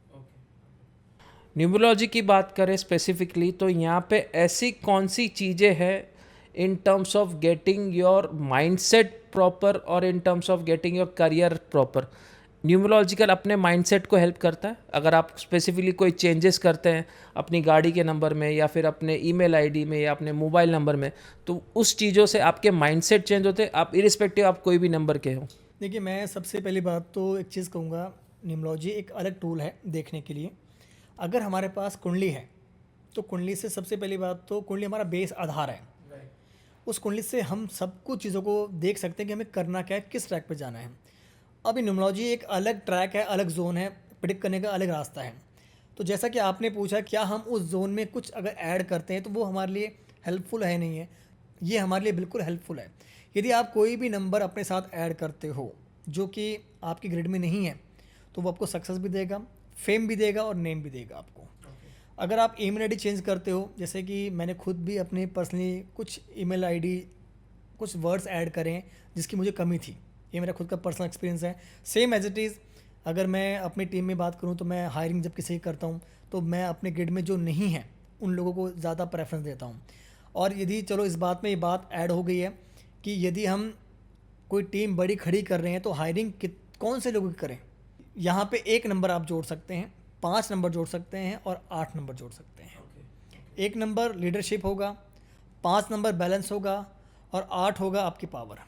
न्यूमरोलॉजी की बात करें स्पेसिफिकली, तो यहाँ पे ऐसी कौन सी चीज़ें हैं in terms of getting your mindset proper और in terms of getting your career proper? Numerological अपने माइंडसेट को हेल्प करता है। अगर आप स्पेसिफिकली कोई चेंजेस करते हैं अपनी गाड़ी के नंबर में या फिर अपने ईमेल आईडी में या अपने मोबाइल नंबर में, तो उस चीज़ों से आपके माइंडसेट चेंज होते हैं, आप इरिस्पेक्टिव आप कोई भी नंबर के हो। देखिए मैं सबसे पहली बात तो एक चीज़ कहूँगा, न्यूमरोलॉजी एक अलग टूल है देखने के लिए। अगर हमारे पास कुंडली है तो कुंडली से सबसे पहली बात तो कुंडली हमारा बेस आधार है। उस कुंडली से हम सब कुछ चीज़ों को देख सकते हैं कि हमें करना क्या है, किस ट्रैक पे जाना है। अभी न्यूमरोलॉजी एक अलग ट्रैक है, अलग जोन है, प्रेडिक्ट करने का अलग रास्ता है। तो जैसा कि आपने पूछा क्या हम उस जोन में कुछ अगर ऐड करते हैं तो वो हमारे लिए हेल्पफुल है नहीं है, ये हमारे लिए बिल्कुल हेल्पफुल है। यदि आप कोई भी नंबर अपने साथ ऐड करते हो जो कि आपकी ग्रिड में नहीं है, तो वो आपको सक्सेस भी देगा, फेम भी देगा और नेम भी देगा आपको। अगर आप ईमेल आईडी चेंज करते हो, जैसे कि मैंने खुद भी अपने पर्सनली कुछ ईमेल आईडी कुछ वर्ड्स ऐड करें जिसकी मुझे कमी थी, ये मेरा खुद का पर्सनल एक्सपीरियंस है। सेम एज इट इज़ अगर मैं अपनी टीम में बात करूं तो मैं हायरिंग जब किसी की करता हूं तो मैं अपने ग्रिड में जो नहीं है उन लोगों को ज़्यादा प्रेफरेंस देता हूं। और यदि चलो इस बात में ये बात ऐड हो गई है कि यदि हम कोई टीम बड़ी खड़ी कर रहे हैं तो हायरिंग कौन से लोगों की करें, यहाँ पे 1 नंबर आप जोड़ सकते हैं, 5 नंबर जोड़ सकते हैं और 8 नंबर जोड़ सकते हैं। 1 नंबर लीडरशिप होगा, 5 नंबर बैलेंस होगा और 8 होगा आपकी पावर,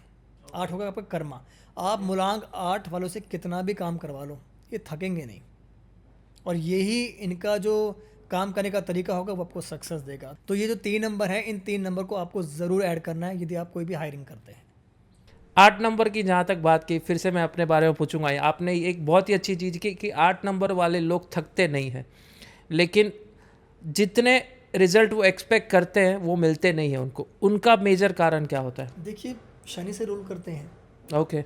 8 होगा आपका कर्मा। आप मूलांक 8 वालों से कितना भी काम करवा लो, ये थकेंगे नहीं, और यही इनका जो काम करने का तरीका होगा वो आपको सक्सेस देगा। तो ये जो 3 नंबर है, इन 3 नंबर को आपको ज़रूर ऐड करना है यदि आप कोई भी हायरिंग करते हैं। 8 नंबर की जहाँ तक बात की, फिर से मैं अपने बारे में पूछूंगा। आपने एक बहुत ही अच्छी चीज़ की कि 8 नंबर वाले लोग थकते नहीं हैं, लेकिन जितने रिजल्ट वो एक्सपेक्ट करते हैं वो मिलते नहीं हैं उनको। उनका मेजर कारण क्या होता है? देखिए, शनि से रूल करते हैं। ओके।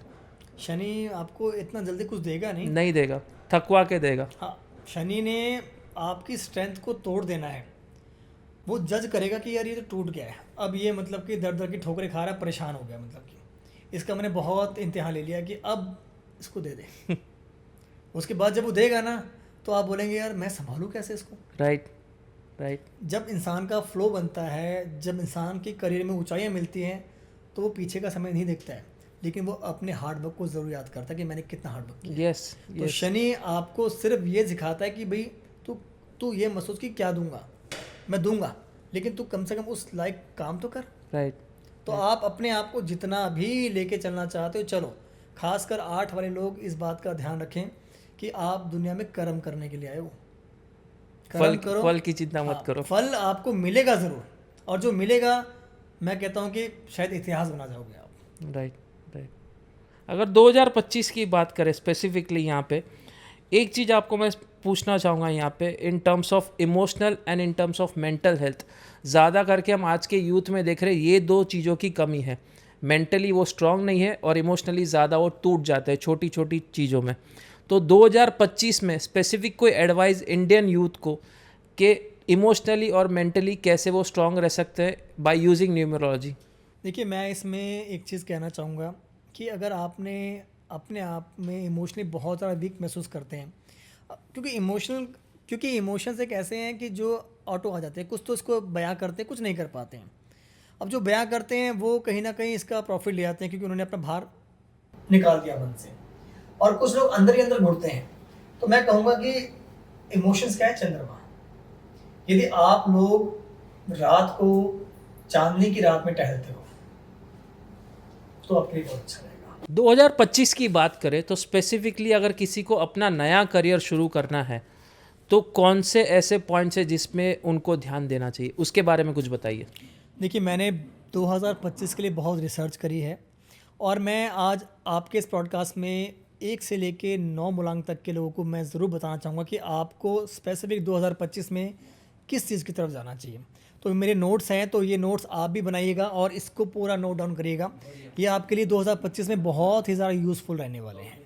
शनि आपको इतना जल्दी कुछ देगा नहीं देगा, थकवा के देगा। हाँ, शनि ने आपकी स्ट्रेंथ को तोड़ देना है। वो जज करेगा कि यार ये तो टूट गया है, अब ये मतलब कि दर दर की ठोकरें खा रहा है, परेशान हो गया, मतलब कि इसका मैंने बहुत इम्तिहान ले लिया कि अब इसको दे दे। उसके बाद जब वो देगा ना तो आप बोलेंगे यार मैं संभालूँ कैसे इसको। राइट। जब इंसान का फ्लो बनता है, जब इंसान की करियर में ऊंचाइयां मिलती हैं तो वो पीछे का समय नहीं देखता है, लेकिन वो अपने हार्डवर्क को ज़रूर याद करता है कि मैंने कितना हार्डवर्क किया। यस। तो शनि आपको सिर्फ ये सिखाता है कि भाई तू ये मत सोच कि क्या दूंगा, मैं दूंगा, लेकिन तू कम से कम उस लायक काम तो कर। राइट। तो आप अपने आप को जितना भी लेके चलना चाहते हो चलो। खासकर 8 वाले लोग इस बात का ध्यान रखें कि आप दुनिया में कर्म करने के लिए आए हो। फल की चिंता मत करो। फल आपको मिलेगा ज़रूर, और जो मिलेगा मैं कहता हूँ कि शायद इतिहास बना जाओगे आप। राइट। अगर 2025 की बात करें स्पेसिफिकली, यहाँ पे एक चीज़ आपको मैं पूछना चाहूँगा यहाँ पे, इन terms of emotional and in terms of mental health. ज़्यादा करके हम आज के यूथ में देख रहे हैं ये 2 चीज़ों की कमी है। मेंटली वो स्ट्रांग नहीं है और इमोशनली ज़्यादा वो टूट जाते हैं छोटी छोटी चीज़ों में। तो 2025 में स्पेसिफिक कोई एडवाइस इंडियन यूथ को कि इमोशनली और मेंटली कैसे वो स्ट्रांग रह सकते हैं बाय यूजिंग न्यूमरोलॉजी? देखिए, मैं इसमें एक चीज़ कहना चाहूँगा कि अगर आपने अपने आप में इमोशनली बहुत ज़्यादा वीक महसूस करते हैं, क्योंकि इमोशंस एक ऐसे हैं कि जो ऑटो आ जाते हैं, कुछ तो इसको बयां करते हैं, कुछ नहीं कर पाते हैं। अब जो बयां करते हैं वो कहीं ना कहीं इसका प्रॉफिट ले आते हैं क्योंकि उन्होंने अपना भार निकाल दिया मन से, और कुछ लोग अंदर ही अंदर घुटते हैं। तो मैं कहूँगा कि इमोशंस क्या है, चंद्रमा। यदि आप लोग रात को चांदनी की रात में टहलते हो तो आपके लिए बहुत अच्छा रहेगा। 2025 की बात करें तो स्पेसिफिकली अगर किसी को अपना नया करियर शुरू करना है तो कौन से ऐसे पॉइंट्स है जिसमें उनको ध्यान देना चाहिए, उसके बारे में कुछ बताइए। देखिए, मैंने 2025 के लिए बहुत रिसर्च करी है, और मैं आज आपके इस पॉडकास्ट में 1 से लेके 9 मूलांक तक के लोगों को मैं ज़रूर बताना चाहूँगा कि आपको स्पेसिफिक 2025 में किस चीज़ की तरफ जाना चाहिए। तो मेरे नोट्स हैं, तो ये नोट्स आप भी बनाइएगा और इसको पूरा नोट डाउन करिएगा। ये आपके लिए 2025 में बहुत ही ज़्यादा यूज़फुल रहने वाले हैं।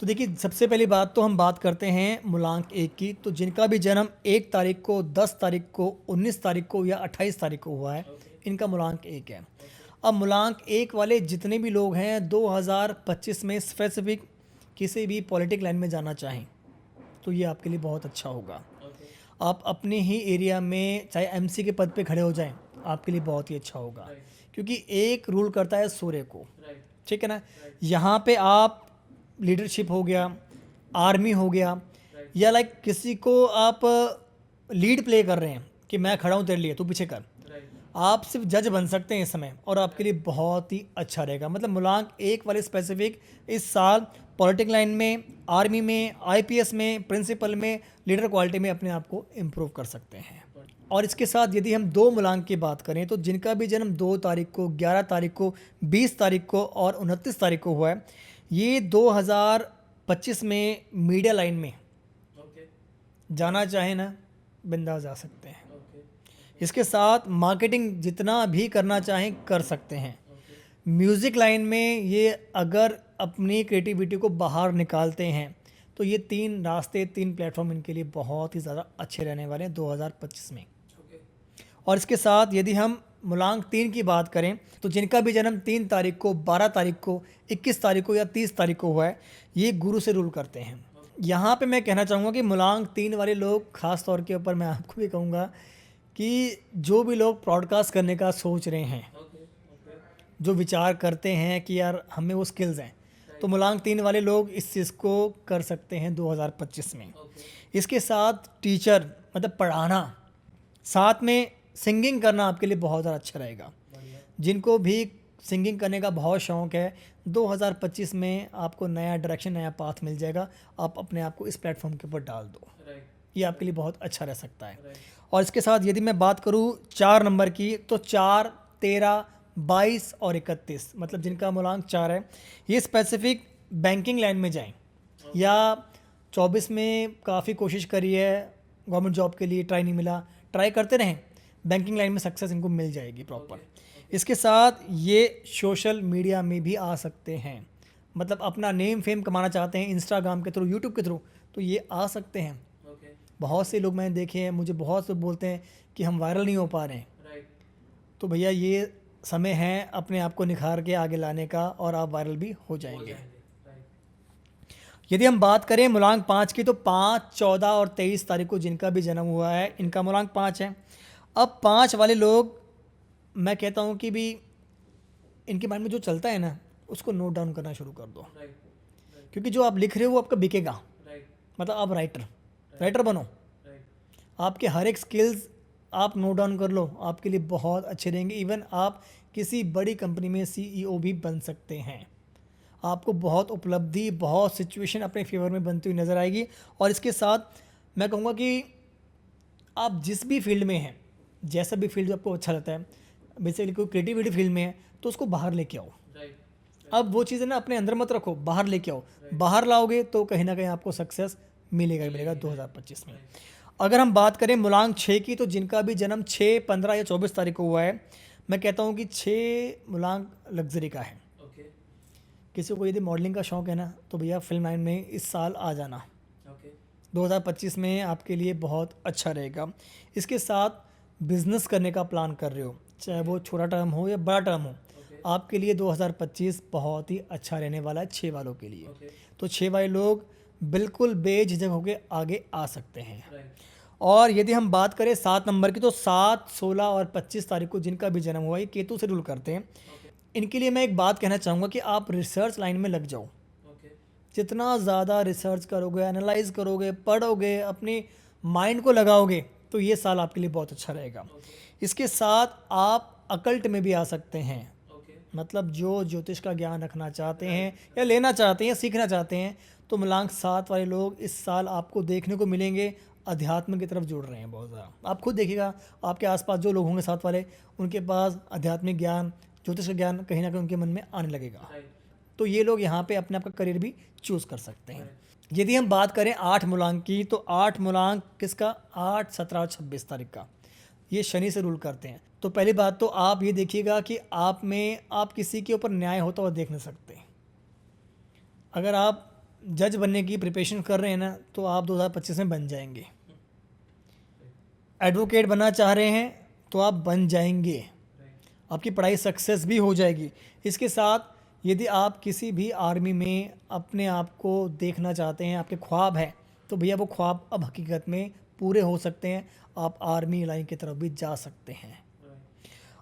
तो देखिए, सबसे पहली बात तो हम बात करते हैं मूलांक 1 की। तो जिनका भी जन्म 1 तारीख को, 10 तारीख को, 19 तारीख को या 28 तारीख को हुआ है, इनका मूलांक 1 है। अब मूलांक 1 वाले जितने भी लोग हैं 2025 में स्पेसिफिक किसी भी पॉलिटिक लाइन में जाना चाहें तो ये आपके लिए बहुत अच्छा होगा। आप अपने ही एरिया में चाहे एमसी के पद पे खड़े हो जाएं, आपके लिए बहुत ही अच्छा होगा, क्योंकि एक रूल करता है सूर्य को, ठीक है ना। यहाँ पे आप लीडरशिप हो गया, आर्मी हो गया, या लाइक किसी को आप लीड प्ले कर रहे हैं कि मैं खड़ा हूँ तेरे लिए, तू पीछे कर, आप सिर्फ जज बन सकते हैं इस समय, और आपके लिए बहुत ही अच्छा रहेगा। मतलब मूलांक 1 वाले स्पेसिफिक इस साल पॉलिटिक लाइन में, आर्मी में, आईपीएस में, प्रिंसिपल में, लीडर क्वालिटी में अपने आप को इम्प्रूव कर सकते हैं। और इसके साथ यदि हम 2 मूलांक की बात करें तो जिनका भी जन्म 2 तारीख को, 11 तारीख को, 20 तारीख को और 29 तारीख को हुआ है, ये 2025 में मीडिया लाइन में जाना चाहे ना, बिंदास जा सकते हैं। इसके साथ मार्केटिंग जितना भी करना चाहें कर सकते हैं। म्यूज़िक लाइन में ये अगर अपनी क्रिएटिविटी को बाहर निकालते हैं तो ये 3 रास्ते, 3 प्लेटफॉर्म इनके लिए बहुत ही ज़्यादा अच्छे रहने वाले हैं 2025 में। और इसके साथ यदि हम मूलांक 3 की बात करें तो जिनका भी जन्म 3 तारीख को, 12 तारीख को, 21 तारीख को या 30 तारीख को हुआ है, ये गुरु से रूल करते हैं। यहाँ पे मैं कहना चाहूँगा कि मूलांक 3 वाले लोग, ख़ास तौर के ऊपर मैं आपको भी कहूँगा कि जो भी लोग पॉडकास्ट करने का सोच रहे हैं, जो विचार करते हैं कि यार हमें वो स्किल्स हैं, तो मूलांक 3 वाले लोग इस चीज़ को कर सकते हैं 2025 में। इसके साथ टीचर मतलब पढ़ाना, साथ में सिंगिंग करना आपके लिए बहुत ज़्यादा अच्छा रहेगा। जिनको भी सिंगिंग करने का बहुत शौक़ है, 2025 में आपको नया डायरेक्शन, नया पाथ मिल जाएगा। आप अपने आप को इस प्लेटफॉर्म के ऊपर डाल दो, ये आपके लिए बहुत अच्छा रह सकता है। और इसके साथ यदि मैं बात करूँ 4 नंबर की, तो 4, 13, 22 और 31, मतलब जिनका मूलांक 4 है, ये स्पेसिफिक बैंकिंग लाइन में जाएं, या 24 में काफ़ी कोशिश करी है गवर्नमेंट जॉब के लिए, ट्राई नहीं मिला, ट्राई करते रहें, बैंकिंग लाइन में सक्सेस इनको मिल जाएगी प्रॉपर। इसके साथ ये सोशल मीडिया में भी आ सकते हैं, मतलब अपना नेम फेम कमाना चाहते हैं इंस्टाग्राम के थ्रू, यूट्यूब के थ्रू, तो ये आ सकते हैं। बहुत से लोग मैंने देखे हैं, मुझे बहुत से बोलते हैं कि हम वायरल नहीं हो पा रहे हैं। तो भैया ये समय है अपने आप को निखार के आगे लाने का, और आप वायरल भी हो जाएंगे। यदि हम बात करें मूलांक 5 की, तो 5, 14 और 23 तारीख को जिनका भी जन्म हुआ है, इनका मूलांक 5 है। अब 5 वाले लोग, मैं कहता हूँ कि भी इनके माइंड में जो चलता है ना, उसको नोट डाउन करना शुरू कर दो, क्योंकि जो आप लिख रहे हो वो आपका बिकेगा। मतलब आप राइटर बनो, आपके हर एक स्किल्स आप नोट डाउन कर लो, आपके लिए बहुत अच्छे रहेंगे। इवन आप किसी बड़ी कंपनी में CEO भी बन सकते हैं। आपको बहुत उपलब्धि, बहुत सिचुएशन अपने फेवर में बनती हुई नज़र आएगी। और इसके साथ मैं कहूँगा कि आप जिस भी फील्ड में हैं, जैसा भी फील्ड आपको अच्छा लगता है, बेसिकली कोई क्रिएटिविटी फील्ड में है, तो उसको बाहर लेके आओ। अब वो चीज़ें ना अपने अंदर मत रखो, बाहर लेके आओ। बाहर लाओगे तो कहीं ना कहीं आपको सक्सेस मिलेगा ही मिलेगा 2025 में। अगर हम बात करें मूलांक 6 की, तो जिनका भी जन्म 6, 15 या 24 तारीख को हुआ है, मैं कहता हूँ कि 6 मूलांक लग्जरी का है। किसी को यदि मॉडलिंग का शौक़ है ना, तो भैया फिल्म लाइन में इस साल आ जाना। 2025 में आपके लिए बहुत अच्छा रहेगा। इसके साथ बिजनेस करने का प्लान कर रहे हो, चाहे वो छोटा टर्म हो या बड़ा टर्म हो, आपके लिए 2025 बहुत ही अच्छा रहने वाला है 6 वालों के लिए। तो 6 वाले लोग बिल्कुल बेझिझक होकर आगे आ सकते हैं। और यदि हम बात करें 7 नंबर की, तो 7, 16 और 25 तारीख को जिनका भी जन्म हुआ है, केतु से रूल करते हैं। इनके लिए मैं एक बात कहना चाहूँगा कि आप रिसर्च लाइन में लग जाओ। जितना ज़्यादा रिसर्च करोगे, एनालाइज करोगे, पढ़ोगे, अपनी माइंड को लगाओगे, तो ये साल आपके लिए बहुत अच्छा रहेगा। इसके साथ आप अकल्ट में भी आ सकते हैं, मतलब जो ज्योतिष का ज्ञान रखना चाहते हैं या लेना चाहते हैं या सीखना चाहते हैं, तो मूलांक 7 वाले लोग इस साल आपको देखने को मिलेंगे अध्यात्म की तरफ जुड़ रहे हैं बहुत ज़्यादा। आप खुद देखिएगा, आपके आसपास जो लोग होंगे 7 वाले, उनके पास आध्यात्मिक ज्ञान, ज्योतिष का ज्ञान कहीं ना कहीं उनके मन में आने लगेगा। तो ये लोग यहाँ पे अपने आप का करियर भी चूज़ कर सकते हैं। यदि हम बात करें 8 मूलांक की, तो 8 मूलांक किसका? 8, 17 और 26 तारीख का, ये शनि से रूल करते हैं। तो पहली बात तो आप ये देखिएगा कि आप किसी के ऊपर न्याय होता हुआ देख नहीं सकते। अगर आप जज बनने की प्रिपरेशन कर रहे हैं ना, तो आप 2025 में बन जाएंगे। एडवोकेट बनना चाह रहे हैं तो आप बन जाएंगे, आपकी पढ़ाई सक्सेस भी हो जाएगी। इसके साथ यदि आप किसी भी आर्मी में अपने आप को देखना चाहते हैं, आपके ख्वाब है, तो भैया वो ख्वाब अब हकीकत में पूरे हो सकते हैं। आप आर्मी लाइन की तरफ भी जा सकते हैं।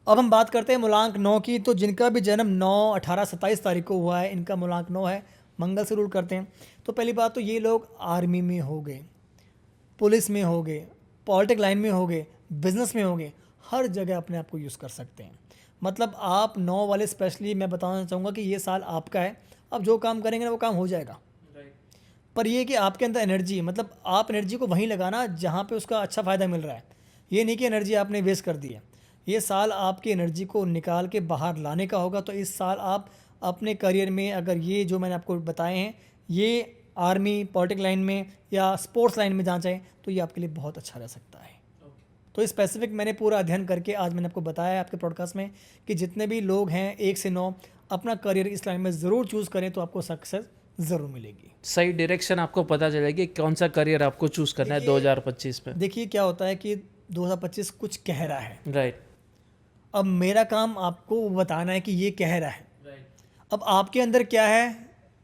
अब हम बात करते हैं मूलांक 9 की, तो जिनका भी जन्म 9, 18, 27 तारीख को हुआ है, इनका मूलांक 9 है, मंगल से रूल करते हैं। तो पहली बात तो ये लोग आर्मी में हो गए, पुलिस में हो गए, पॉलिटिक लाइन में हो गए, बिजनेस में हो गए, हर जगह अपने आप को यूज़ कर सकते हैं। मतलब आप 9 वाले स्पेशली मैं बताना चाहूँगा कि ये साल आपका है। अब जो काम करेंगे ना वो काम हो जाएगा। पर ये कि आपके अंदर एनर्जी, मतलब आप एनर्जी को वहीं लगाना जहाँ पे उसका अच्छा फ़ायदा मिल रहा है। ये नहीं कि एनर्जी आपने वेस्ट कर दी है। ये साल आपकी एनर्जी को निकाल के बाहर लाने का होगा। तो इस साल आप अपने करियर में, अगर ये जो मैंने आपको बताए हैं, ये आर्मी, पॉलिटिक लाइन में या स्पोर्ट्स लाइन में जाना चाहें, तो ये आपके लिए बहुत अच्छा रह सकता है। तो स्पेसिफिक मैंने पूरा अध्ययन करके आज मैंने आपको बताया है आपके पॉडकास्ट में कि जितने भी लोग हैं 1 से 9 अपना करियर इस लाइन में ज़रूर चूज़ करें, तो आपको सक्सेस ज़रूर मिलेगी। सही डायरेक्शन आपको पता चलेगी कौन सा करियर आपको चूज करना है 2025 में। देखिए क्या होता है कि 2025 कुछ कह रहा है, राइट अब मेरा काम आपको वो बताना है कि ये कह रहा है। अब आपके अंदर क्या है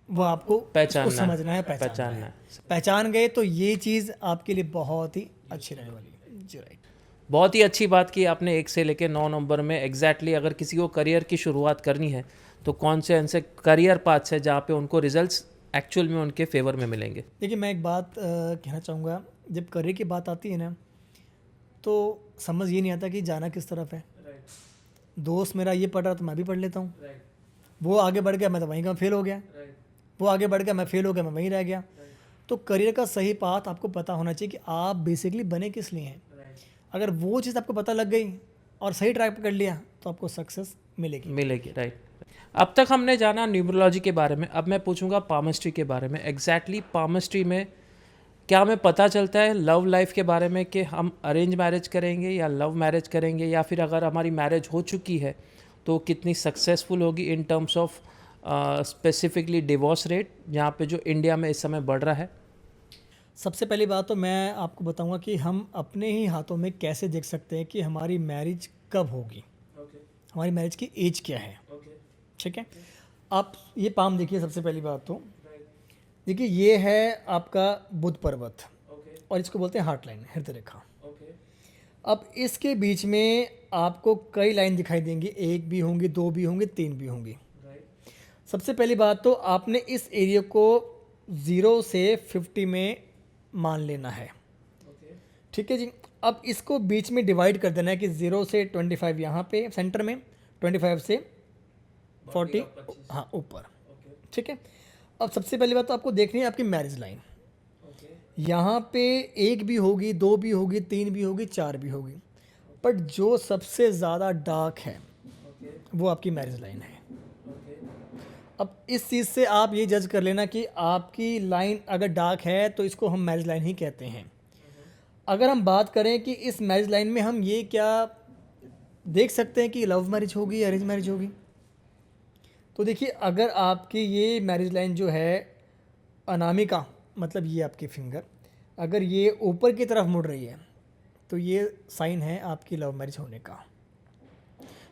वो आपको पहचानना उसको समझना है, पहचानना है। पहचान गए तो ये चीज़ आपके लिए बहुत ही अच्छी रहने वाली है जी। राइट। बहुत ही अच्छी बात की आपने। 1 से लेकर 9 नंबर में एग्जैक्टली अगर किसी को करियर की शुरुआत करनी है तो कौन से ऐसे करियर पाथ्स है जहाँ पे उनको रिजल्ट्स एक्चुअल में उनके फेवर में मिलेंगे। देखिए मैं एक बात कहना चाहूँगा, जब करियर की बात आती है ना तो समझ ये नहीं आता कि जाना किस तरफ है। दोस्त मेरा ये पढ़ रहा तो मैं भी पढ़ लेता हूँ, वो आगे बढ़ गया मैं तो वहीं का फेल हो गया, वो आगे बढ़ गया मैं फेल हो गया, मैं वहीं रह गया। तो करियर का सही पाथ आपको पता होना चाहिए कि आप बेसिकली बने किस लिए हैं। अगर वो चीज़ आपको पता लग गई और सही ट्रैक कर लिया तो आपको सक्सेस मिलेगी। राइट। अब तक हमने जाना न्यूमरोलॉजी के बारे में, अब मैं पूछूंगा पामिस्ट्री के बारे में। एग्जैक्टली पामिस्ट्री में क्या हमें पता चलता है लव लाइफ के बारे में कि हम अरेंज मैरिज करेंगे या लव मैरिज करेंगे, या फिर अगर हमारी मैरिज हो चुकी है तो कितनी सक्सेसफुल होगी इन terms of specifically divorce rate, जहाँ पे जो इंडिया में इस समय बढ़ रहा है। सबसे पहली बात तो मैं आपको बताऊंगा कि हम अपने ही हाथों में कैसे देख सकते हैं कि हमारी मैरिज कब होगी, हमारी मैरिज की एज क्या है। ठीक है, आप ये पाम देखिए। सबसे पहली बात तो देखिए ये है आपका बुध पर्वत और इसको बोलते हैं हार्ट लाइन, हृदय रेखा। अब इसके बीच में आपको कई लाइन दिखाई देंगी, एक भी होंगी, दो भी होंगी, तीन भी होंगी। सबसे पहली बात तो आपने इस एरिया को 0 से 50 में मान लेना है। ठीक है जी। अब इसको बीच में डिवाइड कर देना है कि 0 से 25 यहाँ पे सेंटर में, 25 से 40 हाँ ऊपर। ठीक है। अब सबसे पहली बात तो आपको देखनी है आपकी मैरिज लाइन। यहाँ पे एक भी होगी, दो भी होगी, तीन भी होगी, चार भी होगी, बट जो सबसे ज़्यादा डार्क है वो आपकी मैरिज लाइन है। अब इस चीज़ से आप ये जज कर लेना कि आपकी लाइन अगर डार्क है तो इसको हम मैरिज लाइन ही कहते हैं। अगर हम बात करें कि इस मैरिज लाइन में हम ये क्या देख सकते हैं कि लव मैरिज होगी, अरेंज मैरिज होगी, तो देखिए अगर आपकी ये मैरिज लाइन जो है अनामिका, मतलब ये आपकी फिंगर अगर ये ऊपर की तरफ मुड़ रही है तो ये साइन है आपकी लव मैरिज होने का।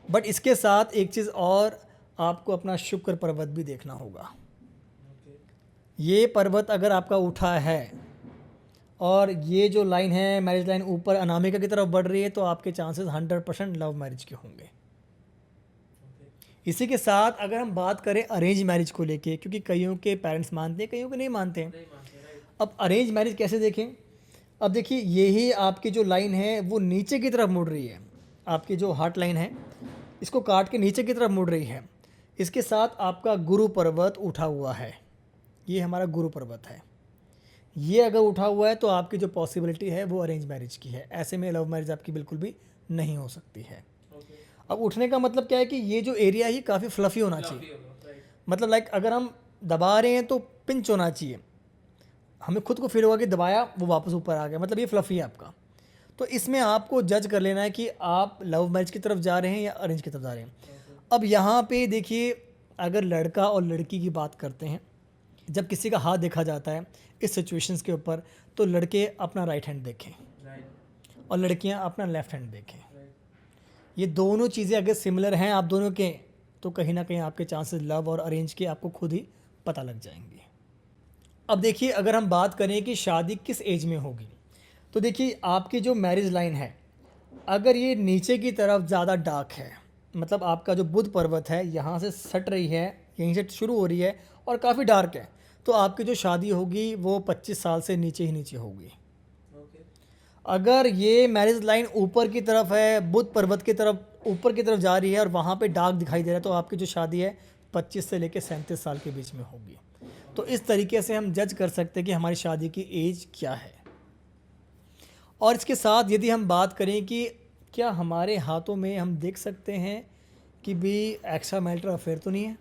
बट इसके साथ एक चीज़ और, आपको अपना शुक्र पर्वत भी देखना होगा। ये पर्वत अगर आपका उठा है और ये जो लाइन है मैरिज लाइन ऊपर अनामिका की तरफ बढ़ रही है तो आपके चांसेस 100% लव मैरिज के होंगे। इसी के साथ अगर हम बात करें अरेंज मैरिज को लेके, क्योंकि कईयों के पेरेंट्स मानते हैं, कईयों के नहीं मानते हैं। अब अरेंज मैरिज कैसे देखें, अब देखिए यही आपकी जो लाइन है वो नीचे की तरफ मुड़ रही है, आपकी जो हार्ट लाइन है इसको काट के नीचे की तरफ मुड़ रही है। इसके साथ आपका गुरु पर्वत उठा हुआ है, ये हमारा गुरु पर्वत है। ये अगर उठा हुआ है तो आपकी जो पॉसिबिलिटी है वो अरेंज मैरिज की है। ऐसे में लव मैरिज आपकी बिल्कुल भी नहीं हो सकती है। अब उठने का मतलब क्या है कि ये जो एरिया ही काफ़ी फ्लफ़ी होना चाहिए। मतलब लाइक अगर हम दबा रहे हैं तो पिंच होना चाहिए, हमें खुद को फील होगा कि दबाया वो वापस ऊपर आ गया, मतलब ये फ्लफ़ी है आपका। तो इसमें आपको जज कर लेना है कि आप लव मैरिज की तरफ जा रहे हैं या अरेंज की तरफ जा रहे हैं। अब यहाँ पे देखिए अगर लड़का और लड़की की बात करते हैं, जब किसी का हाथ देखा जाता है इस सिचुएशंस के ऊपर तो लड़के अपना राइट हैंड देखें और लड़कियाँ अपना लेफ़्ट हैंड देखें। ये दोनों चीज़ें अगर सिमिलर हैं आप दोनों के तो कहीं ना कहीं आपके चांसेस लव और अरेंज के आपको खुद ही पता लग जाएंगे। अब देखिए अगर हम बात करें कि शादी किस एज में होगी, तो देखिए आपकी जो मैरिज लाइन है अगर ये नीचे की तरफ ज़्यादा डार्क है, मतलब आपका जो बुध पर्वत है यहाँ से सट रही है, यहीं से शुरू हो रही है और काफ़ी डार्क है, तो आपकी जो शादी होगी वो 25 साल से नीचे ही नीचे होगी। अगर ये मैरिज लाइन ऊपर की तरफ है, बुध पर्वत की तरफ ऊपर की तरफ जा रही है और वहाँ पे डार्क दिखाई दे रहा है, तो आपकी जो शादी है 25 से लेकर 37 साल के बीच में होगी। तो इस तरीके से हम जज कर सकते हैं कि हमारी शादी की एज क्या है। और इसके साथ यदि हम बात करें कि क्या हमारे हाथों में हम देख सकते हैं कि भी एक्स्ट्रा मैरिटल अफेयर तो नहीं है,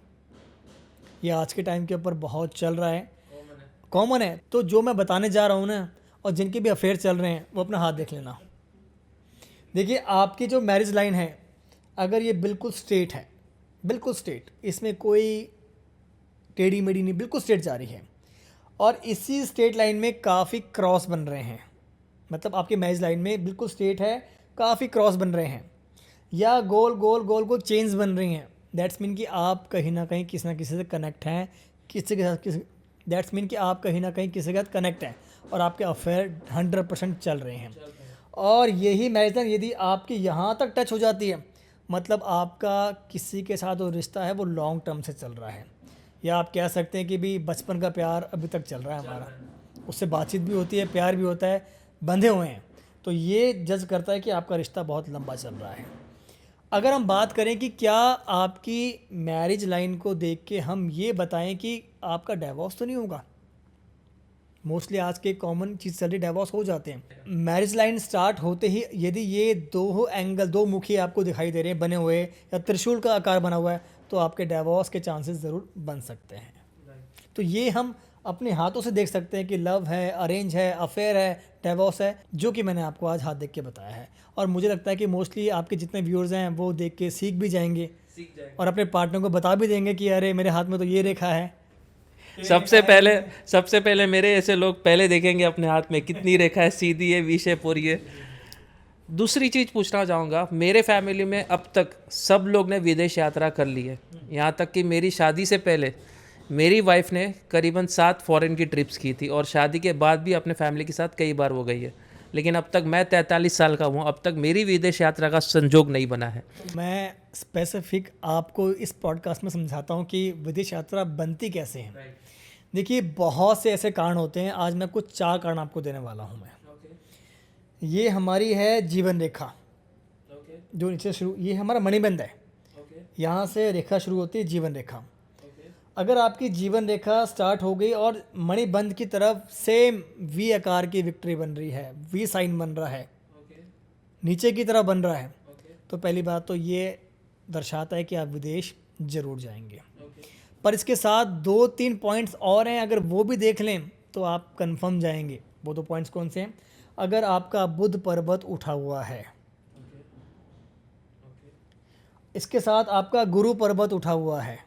ये आज के टाइम के ऊपर बहुत चल रहा है, कॉमन है। तो जो मैं बताने जा रहा हूँ ना, और जिनके भी अफेयर चल रहे हैं वो अपना हाथ देख लेना। देखिए आपकी जो मैरिज लाइन है अगर ये बिल्कुल स्ट्रेट है, बिल्कुल स्ट्रेट, इसमें कोई टेढ़ी मेढ़ी नहीं, बिल्कुल स्ट्रेट जा रही है। और इसी स्ट्रेट लाइन में काफ़ी क्रॉस बन रहे हैं, मतलब आपकी मैरिज लाइन में बिल्कुल स्ट्रेट है, काफ़ी क्रॉस बन रहे हैं, या गोल गोल गोल गोल चेन्स बन रही हैं। दैट्स मीन कि आप कहीं ना कहीं किसी ना किसी से कनेक्ट हैं, किसी के साथ किसी, दैट्स मीन कि आप कहीं ना कहीं किसी के साथ कनेक्ट हैं और आपके अफेयर 100% चल रहे हैं। और यही मैरिज लाइन यदि आपकी यहाँ तक टच हो जाती है, मतलब आपका किसी के साथ जो रिश्ता है वो लॉन्ग टर्म से चल रहा है, या आप कह सकते हैं कि भी बचपन का प्यार अभी तक चल रहा है हमारा, उससे बातचीत भी होती है, प्यार भी होता है, बंधे हुए हैं, तो ये जज करता है कि आपका रिश्ता बहुत लंबा चल रहा है। अगर हम बात करें कि क्या आपकी मैरिज लाइन को देख के हम ये बताएं कि आपका डिवोर्स तो नहीं होगा, मोस्टली आज के कॉमन चीज़ चल रही, डिवोर्स हो जाते हैं। मैरिज लाइन स्टार्ट होते ही यदि ये दो एंगल, दो मुखी आपको दिखाई दे रहे हैं बने हुए, या त्रिशूल का आकार बना हुआ है, तो आपके डिवोर्स के चांसेस ज़रूर बन सकते हैं। तो ये हम अपने हाथों से देख सकते हैं कि लव है, अरेंज है, अफेयर है, डिवोर्स है, जो कि मैंने आपको आज हाथ देख के बताया है। और मुझे लगता है कि मोस्टली आपके जितने व्यूअर्स हैं वो देख के सीख भी जाएंगे और अपने पार्टनर को बता भी देंगे कि अरे मेरे हाथ में तो ये रेखा है। सबसे पहले मेरे ऐसे लोग पहले देखेंगे अपने हाथ में कितनी रेखा है, सीधी है, विषय पूरी है। दूसरी चीज़ पूछना चाहूँगा, मेरे फैमिली में अब तक सब लोग ने विदेश यात्रा कर ली है, यहाँ तक कि मेरी शादी से पहले मेरी वाइफ ने करीबन 7 फॉरेन की ट्रिप्स की थी, और शादी के बाद भी अपने फैमिली के साथ कई बार वो गई है। लेकिन अब तक मैं 43 साल का हूँ, अब तक मेरी विदेश यात्रा का संजोग नहीं बना है। मैं स्पेसिफिक आपको इस पॉडकास्ट में समझाता हूँ कि विदेश यात्रा बनती कैसे है। देखिए, बहुत से ऐसे कारण होते हैं, आज मैं कुछ 4 कारण आपको देने वाला हूँ मैं। ये हमारी है जीवन रेखा, जो नीचे शुरू, ये हमारा मणिबंध है, यहाँ से रेखा शुरू होती है जीवन रेखा। अगर आपकी जीवन रेखा स्टार्ट हो गई और मणिबंध की तरफ सेम वी आकार की विक्ट्री बन रही है, वी साइन बन रहा है, नीचे की तरफ बन रहा है, तो पहली बात तो ये दर्शाता है कि आप विदेश ज़रूर जाएंगे। पर इसके साथ 2-3 पॉइंट्स और हैं, अगर वो भी देख लें तो आप कंफर्म जाएंगे। वो 2 पॉइंट्स कौन से हैं? अगर आपका बुध पर्वत उठा हुआ है, इसके साथ आपका गुरु पर्वत उठा हुआ है,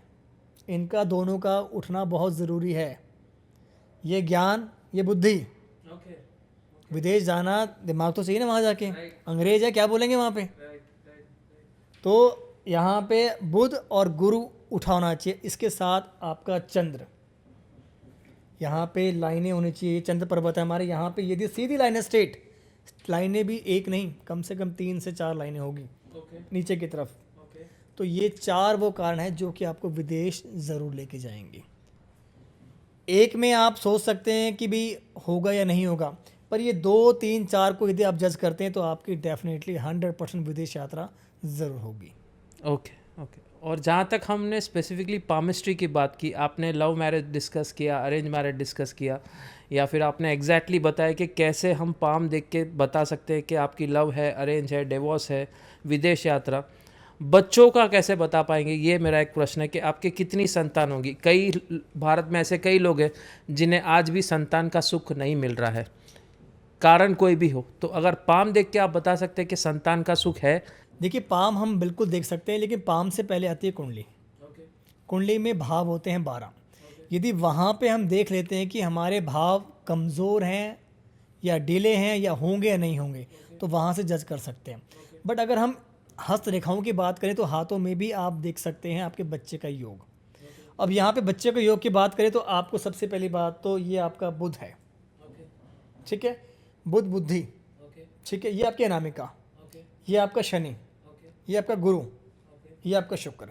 इनका दोनों का उठना बहुत ज़रूरी है। ये ज्ञान, ये बुद्धि, विदेश जाना, दिमाग तो चाहिए ना वहाँ जाके, अंग्रेज है क्या बोलेंगे वहाँ पे, तो यहाँ पे बुध और गुरु उठा होना चाहिए। इसके साथ आपका चंद्र, यहाँ पे लाइनें होनी चाहिए, चंद्र पर्वत है हमारे यहाँ पे, यदि सीधी लाइन है स्ट्रेट, लाइनें भी एक नहीं, कम से कम 3 से 4 लाइनें होगी नीचे की तरफ। तो ये 4 वो कारण हैं जो कि आपको विदेश ज़रूर लेके जाएंगे। एक में आप सोच सकते हैं कि भी होगा या नहीं होगा, पर ये 2, 3, 4 को यदि आप जज करते हैं तो आपकी डेफिनेटली 100% विदेश यात्रा ज़रूर होगी। ओके। और जहाँ तक हमने स्पेसिफिकली पामिस्ट्री की बात की, आपने लव मैरिज डिस्कस किया, अरेंज मैरिज डिस्कस किया, या फिर आपने एग्जैक्टली बताया कि कैसे हम पाम देख के बता सकते हैं कि आपकी लव है, अरेंज है, डिवोर्स है, विदेश यात्रा। बच्चों का कैसे बता पाएंगे, ये मेरा एक प्रश्न है कि आपके कितनी संतान होगी। कई भारत में ऐसे कई लोग हैं जिन्हें आज भी संतान का सुख नहीं मिल रहा है, कारण कोई भी हो, तो अगर पाम देख के आप बता सकते हैं कि संतान का सुख है। देखिए, पाम हम बिल्कुल देख सकते हैं, लेकिन पाम से पहले आती है कुंडली। कुंडली में भाव होते हैं 12। यदि वहाँ पे हम देख लेते हैं कि हमारे भाव कमज़ोर हैं या डिले हैं या होंगे या नहीं होंगे, तो वहाँ से जज कर सकते हैं। बट अगर हम हस्त रेखाओं की बात करें तो हाथों में भी आप देख सकते हैं आपके बच्चे का योग। अब यहाँ पे बच्चे के योग की बात करें तो आपको सबसे पहली बात तो ये आपका बुध है, ठीक है, बुध बुद्धि, ठीक है, ये आपकी अनामिका, ये आपका शनि, ये आपका गुरु, ये आपका शुक्र।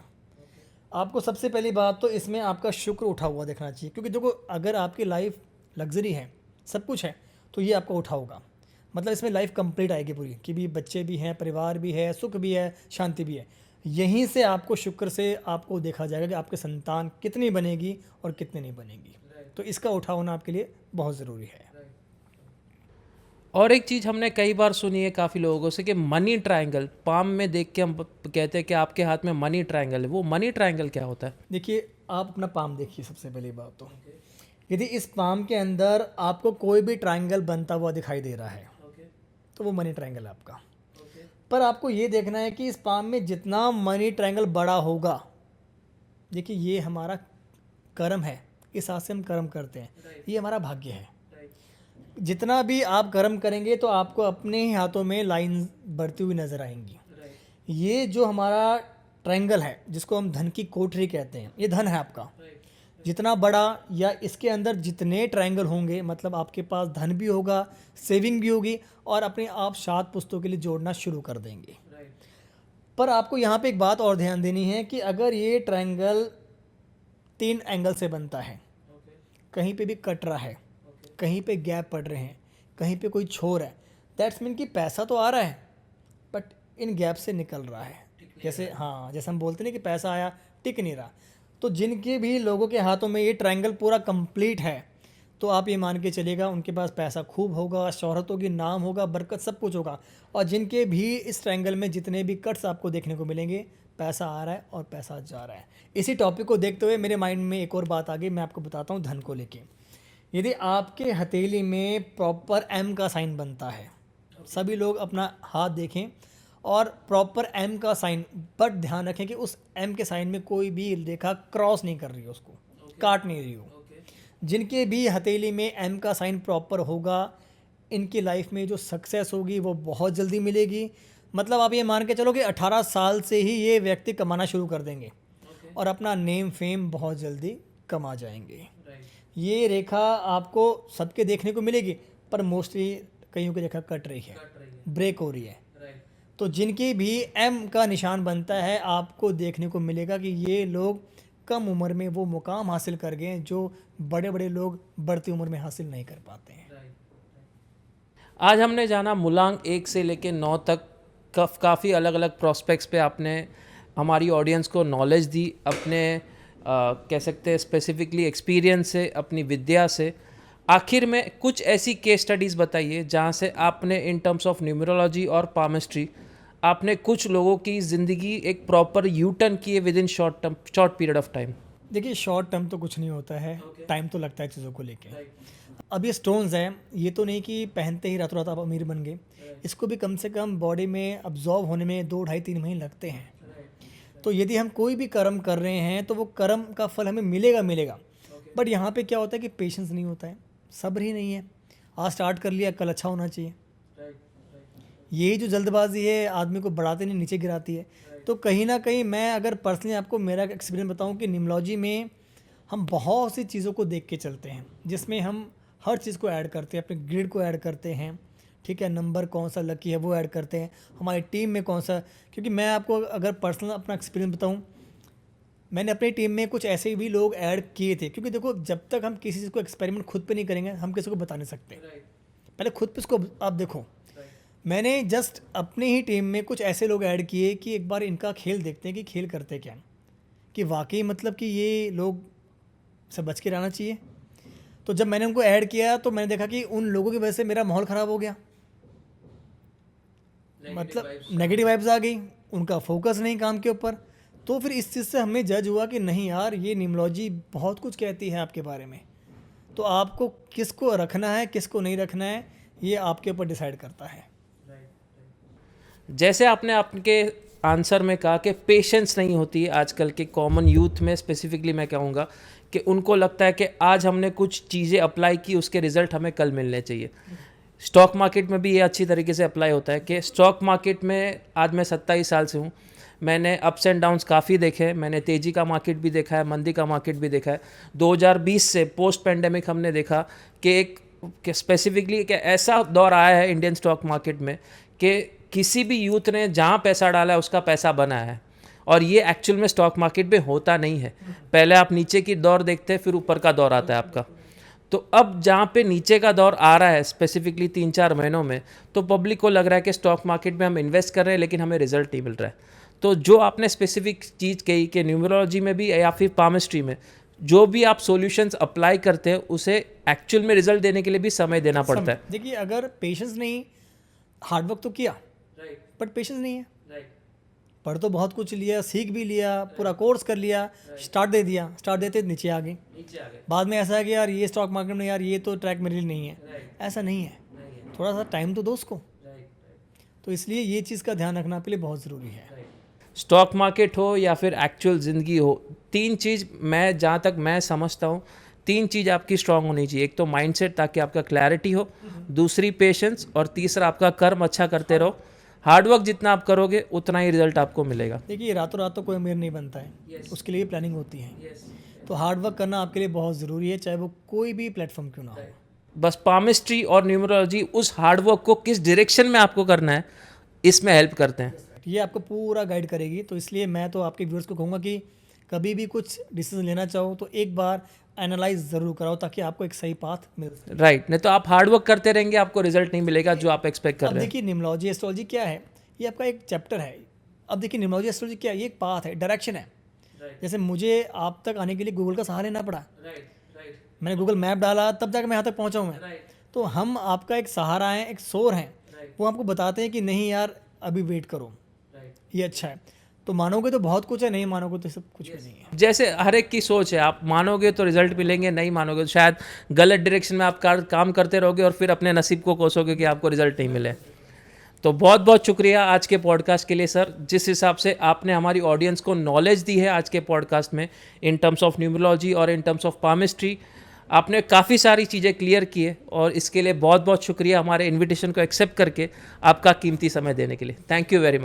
आपको सबसे पहली बात तो इसमें आपका शुक्र उठा हुआ देखना चाहिए, क्योंकि देखो अगर आपकी लाइफ लग्जरी है, सब कुछ है, तो ये आपका उठा होगा, मतलब इसमें लाइफ कंप्लीट आएगी पूरी, कि भी बच्चे भी हैं, परिवार भी है, सुख भी है, शांति भी है। यहीं से आपको शुक्र से आपको देखा जाएगा कि आपके संतान कितनी बनेगी और कितनी नहीं बनेगी। तो इसका उठा होना आपके लिए बहुत ज़रूरी है। और एक चीज़ हमने कई बार सुनी है काफ़ी लोगों से कि मनी ट्रायंगल पाम में देख के हम कहते हैं कि आपके हाथ में मनी ट्रायंगल है। वो मनी ट्रायंगल क्या होता है? देखिए, आप अपना पाम देखिए सबसे पहली बात तो, यदि इस पाम के अंदर आपको कोई भी ट्रायंगल बनता हुआ दिखाई दे रहा है तो वो मनी ट्रायंगल है आपका। पर आपको ये देखना है कि इस पाम में जितना मनी ट्रायंगल बड़ा होगा, देखिए ये हमारा कर्म है, इस हाथ से हम कर्म करते हैं, ये हमारा भाग्य है। जितना भी आप कर्म करेंगे तो आपको अपने ही हाथों में लाइन बढ़ती हुई नज़र आएंगी। ये जो हमारा ट्रायंगल है जिसको हम धन की कोठरी कहते हैं, ये धन है आपका। जितना बड़ा या इसके अंदर जितने ट्रायंगल होंगे मतलब आपके पास धन भी होगा, सेविंग भी होगी और अपने आप 7 पुश्तों के लिए जोड़ना शुरू कर देंगे। पर आपको यहाँ पे एक बात और ध्यान देनी है कि अगर ये ट्रायंगल 3 एंगल से बनता है, कहीं पे भी कट रहा है, कहीं पे गैप पड़ रहे हैं, कहीं पे कोई छोर है, दैट्स मीन कि पैसा तो आ रहा है बट इन गैप से निकल रहा है। जैसे जैसे हम बोलते हैं कि पैसा आया टिक नहीं रहा। तो जिनके भी लोगों के हाथों में ये ट्रायंगल पूरा कंप्लीट है तो आप ये मान के चलिएगा उनके पास पैसा खूब होगा, शोहरत होगी, नाम होगा, बरकत, सब कुछ होगा। और जिनके भी इस ट्रायंगल में जितने भी कट्स आपको देखने को मिलेंगे, पैसा आ रहा है और पैसा जा रहा है। इसी टॉपिक को देखते हुए मेरे माइंड में एक और बात आ गई, मैं आपको बताता हूँ धन को लेके। यदि आपके हथेली में प्रॉपर एम का साइन बनता है, सभी लोग अपना हाथ देखें और प्रॉपर एम का साइन, बट ध्यान रखें कि उस एम के साइन में कोई भी रेखा क्रॉस नहीं कर रही हो, उसको काट नहीं रही हो। जिनके भी हथेली में एम का साइन प्रॉपर होगा, इनकी लाइफ में जो सक्सेस होगी वो बहुत जल्दी मिलेगी। मतलब आप ये मान के चलो कि 18 साल से ही ये व्यक्ति कमाना शुरू कर देंगे और अपना नेम फेम बहुत जल्दी कमा जाएंगे। ये रेखा आपको सबके देखने को मिलेगी पर मोस्टली कईयों की रेखा कट रही है, ब्रेक हो रही है। तो जिनकी भी एम का निशान बनता है, आपको देखने को मिलेगा कि ये लोग कम उम्र में वो मुकाम हासिल कर गए जो बड़े बड़े लोग बढ़ती उम्र में हासिल नहीं कर पाते हैं। आज हमने जाना मूलांक 1 से लेकर 9 तक काफ़ी अलग अलग प्रॉस्पेक्ट्स पे आपने हमारी ऑडियंस को नॉलेज दी, अपने कह सकते हैं स्पेसिफिकली एक्सपीरियंस से, अपनी विद्या से। आखिर में कुछ ऐसी केस स्टडीज़ बताइए जहाँ से आपने इन टर्म्स ऑफ न्यूमरोलॉजी और पामिस्ट्री आपने कुछ लोगों की ज़िंदगी एक प्रॉपर यू टर्न किए with in short period of time. देखिए शॉर्ट टर्म तो कुछ नहीं होता है, टाइम तो लगता है चीज़ों को लेके। अब ये स्टोन्स हैं, ये तो नहीं कि पहनते ही रातों रात आप अमीर बन गए, इसको भी कम से कम बॉडी में अब्जॉर्व होने में 2, 2.5, 3 महीने लगते हैं। तो यदि हम कोई भी कर्म कर रहे हैं तो वो कर्म का फल हमें मिलेगा। बट यहाँ पे क्या होता है कि पेशेंस नहीं होता है, सब्र ही नहीं है। आज स्टार्ट कर लिया, कल अच्छा होना चाहिए। यही जो जल्दबाजी है आदमी को बढ़ाते नहीं नीचे गिराती है। तो कहीं ना कहीं मैं अगर पर्सनली आपको मेरा एक्सपीरियंस बताऊं कि न्यूमरोलॉजी में हम बहुत सी चीज़ों को देख के चलते हैं, जिसमें हम हर चीज़ को ऐड करते हैं, अपने ग्रिड को ऐड करते हैं, ठीक है, नंबर कौन सा लकी है वो ऐड करते हैं, हमारी टीम में कौन सा। क्योंकि मैं आपको अगर पर्सनल अपना एक्सपीरियंस बताऊँ, मैंने अपनी टीम में कुछ ऐसे भी लोग ऐड किए थे। क्योंकि देखो जब तक हम किसी चीज़ को एक्सपेरिमेंट खुद पे नहीं करेंगे हम किसी को बता नहीं सकते। पहले खुद पे इसको आप देखो। मैंने जस्ट अपनी ही टीम में कुछ ऐसे लोग ऐड किए कि एक बार इनका खेल देखते हैं कि खेल करते क्या, कि वाकई मतलब कि ये लोग से बच के रहना चाहिए। तो जब मैंने उनको ऐड किया तो मैंने देखा कि उन लोगों की वजह से मेरा माहौल ख़राब हो गया, मतलब नेगेटिव वाइब्स आ गई, उनका फोकस नहीं काम के ऊपर। तो फिर इस चीज़ से हमें जज हुआ कि नहीं यार, ये न्यूमरोलॉजी बहुत कुछ कहती है आपके बारे में। तो आपको किसको रखना है किसको नहीं रखना है ये आपके ऊपर डिसाइड करता है। जैसे आपने आपके आंसर में कहा कि पेशेंस नहीं होती है आजकल के कॉमन यूथ में, स्पेसिफिकली मैं कहूँगा कि उनको लगता है कि आज हमने कुछ चीज़ें अप्लाई की, उसके रिज़ल्ट हमें कल मिलने चाहिए। स्टॉक मार्केट में भी ये अच्छी तरीके से अप्लाई होता है कि स्टॉक मार्केट में आज मैं 27 साल से हूँ, मैंने अप्स एंड डाउन्स काफ़ी देखे हैं। मैंने तेज़ी का मार्केट भी देखा है, मंदी का मार्केट भी देखा है। 2020 से पोस्ट पेंडेमिक हमने देखा कि एक स्पेसिफिकली एक ऐसा दौर आया है इंडियन स्टॉक मार्केट में कि किसी भी यूथ ने जहाँ पैसा डाला है उसका पैसा बना है, और ये एक्चुअल में स्टॉक मार्केट में होता नहीं है। पहले आप नीचे की दौर देखते हैं, फिर ऊपर का दौर आता है आपका। तो अब जहाँ पे नीचे का दौर आ रहा है स्पेसिफिकली 3-4 महीनों में, तो पब्लिक को लग रहा है कि स्टॉक मार्केट में हम इन्वेस्ट कर रहे हैं लेकिन हमें रिजल्ट नहीं मिल रहा है। तो जो आपने स्पेसिफिक चीज़ कही कि न्यूमरोलॉजी में भी या फिर पामिस्ट्री में जो भी आप सॉल्यूशंस अप्लाई करते हैं उसे एक्चुअल में रिजल्ट देने के लिए भी समय देना पड़ता है। देखिए अगर पेशेंस नहीं, हार्डवर्क तो किया बट पेशेंस नहीं है, पढ़ तो बहुत कुछ लिया, सीख भी लिया, पूरा कोर्स कर लिया, स्टार्ट दे दिया, स्टार्ट देते नीचे आ गए। बाद में ऐसा है कि यार ये स्टॉक मार्केट में यार ये तो ट्रैक मेरे लिए नहीं है, ऐसा नहीं है। थोड़ा सा टाइम तो दो उसको। तो इसलिए ये चीज़ का ध्यान रखना आपके लिए बहुत ज़रूरी है। स्टॉक मार्केट हो या फिर एक्चुअल ज़िंदगी हो, 3 चीज़ मैं जहाँ तक मैं समझता हूँ 3 चीज़ आपकी स्ट्रांग होनी चाहिए। एक तो माइंडसेट ताकि आपका क्लैरिटी हो, दूसरी पेशेंस और तीसरा आपका कर्म अच्छा करते रहो। हार्डवर्क जितना आप करोगे उतना ही रिजल्ट आपको मिलेगा। देखिए रातों रात तो कोई अमीर नहीं बनता है, उसके लिए प्लानिंग होती है। तो हार्ड वर्क करना आपके लिए बहुत ज़रूरी है, चाहे वो कोई भी प्लेटफॉर्म क्यों ना हो। बस पामिस्ट्री और न्यूमरोलॉजी उस हार्डवर्क को किस डायरेक्शन में आपको करना है इसमें हेल्प करते हैं। ये आपको पूरा गाइड करेगी। तो इसलिए मैं तो आपके व्यूअर्स को कहूँगा कि कभी भी कुछ डिसीजन लेना चाहो तो एक बार एनालाइज ज़रूर कराओ, ताकि आपको एक सही पाथ मिल सके। राइट, नहीं तो आप हार्डवर्क करते रहेंगे, आपको रिजल्ट नहीं मिलेगा जो आप एक्सपेक्ट कर अब रहे हैं। देखिए न्यूमरोलॉजी एस्ट्रोलॉजी क्या है, ये आपका एक चैप्टर है। अब देखिए न्यूमरोलॉजी एस्ट्रोलॉजी क्या है, ये एक पाथ है, डायरेक्शन है। जैसे मुझे आप तक आने के लिए गूगल का सहारा लेना पड़ा, मैंने गूगल मैप डाला तब जाकर मैं यहाँ तक पहुँचा हूँ मैं। तो हम आपका एक सहारा है, एक सोर हैं, वो आपको बताते हैं कि नहीं यार अभी वेट करो, ये अच्छा है। तो मानोगे तो बहुत कुछ है, नहीं मानोगे तो सब कुछ भी नहीं है। जैसे हर एक की सोच है, आप मानोगे तो रिजल्ट मिलेंगे, नहीं मानोगे तो शायद गलत डायरेक्शन में आप काम करते रहोगे और फिर अपने नसीब को कोसोगे कि आपको रिजल्ट नहीं मिले। तो बहुत बहुत शुक्रिया आज के पॉडकास्ट के लिए सर। जिस हिसाब से आपने हमारी ऑडियंस को नॉलेज दी है आज के पॉडकास्ट में इन टर्म्स ऑफ न्यूमरोलॉजी और इन टर्म्स ऑफ पामिस्ट्री, आपने काफ़ी सारी चीज़ें क्लियर की है और इसके लिए बहुत बहुत शुक्रिया हमारे इन्विटेशन को एक्सेप्ट करके आपका कीमती समय देने के लिए। Thank you very much.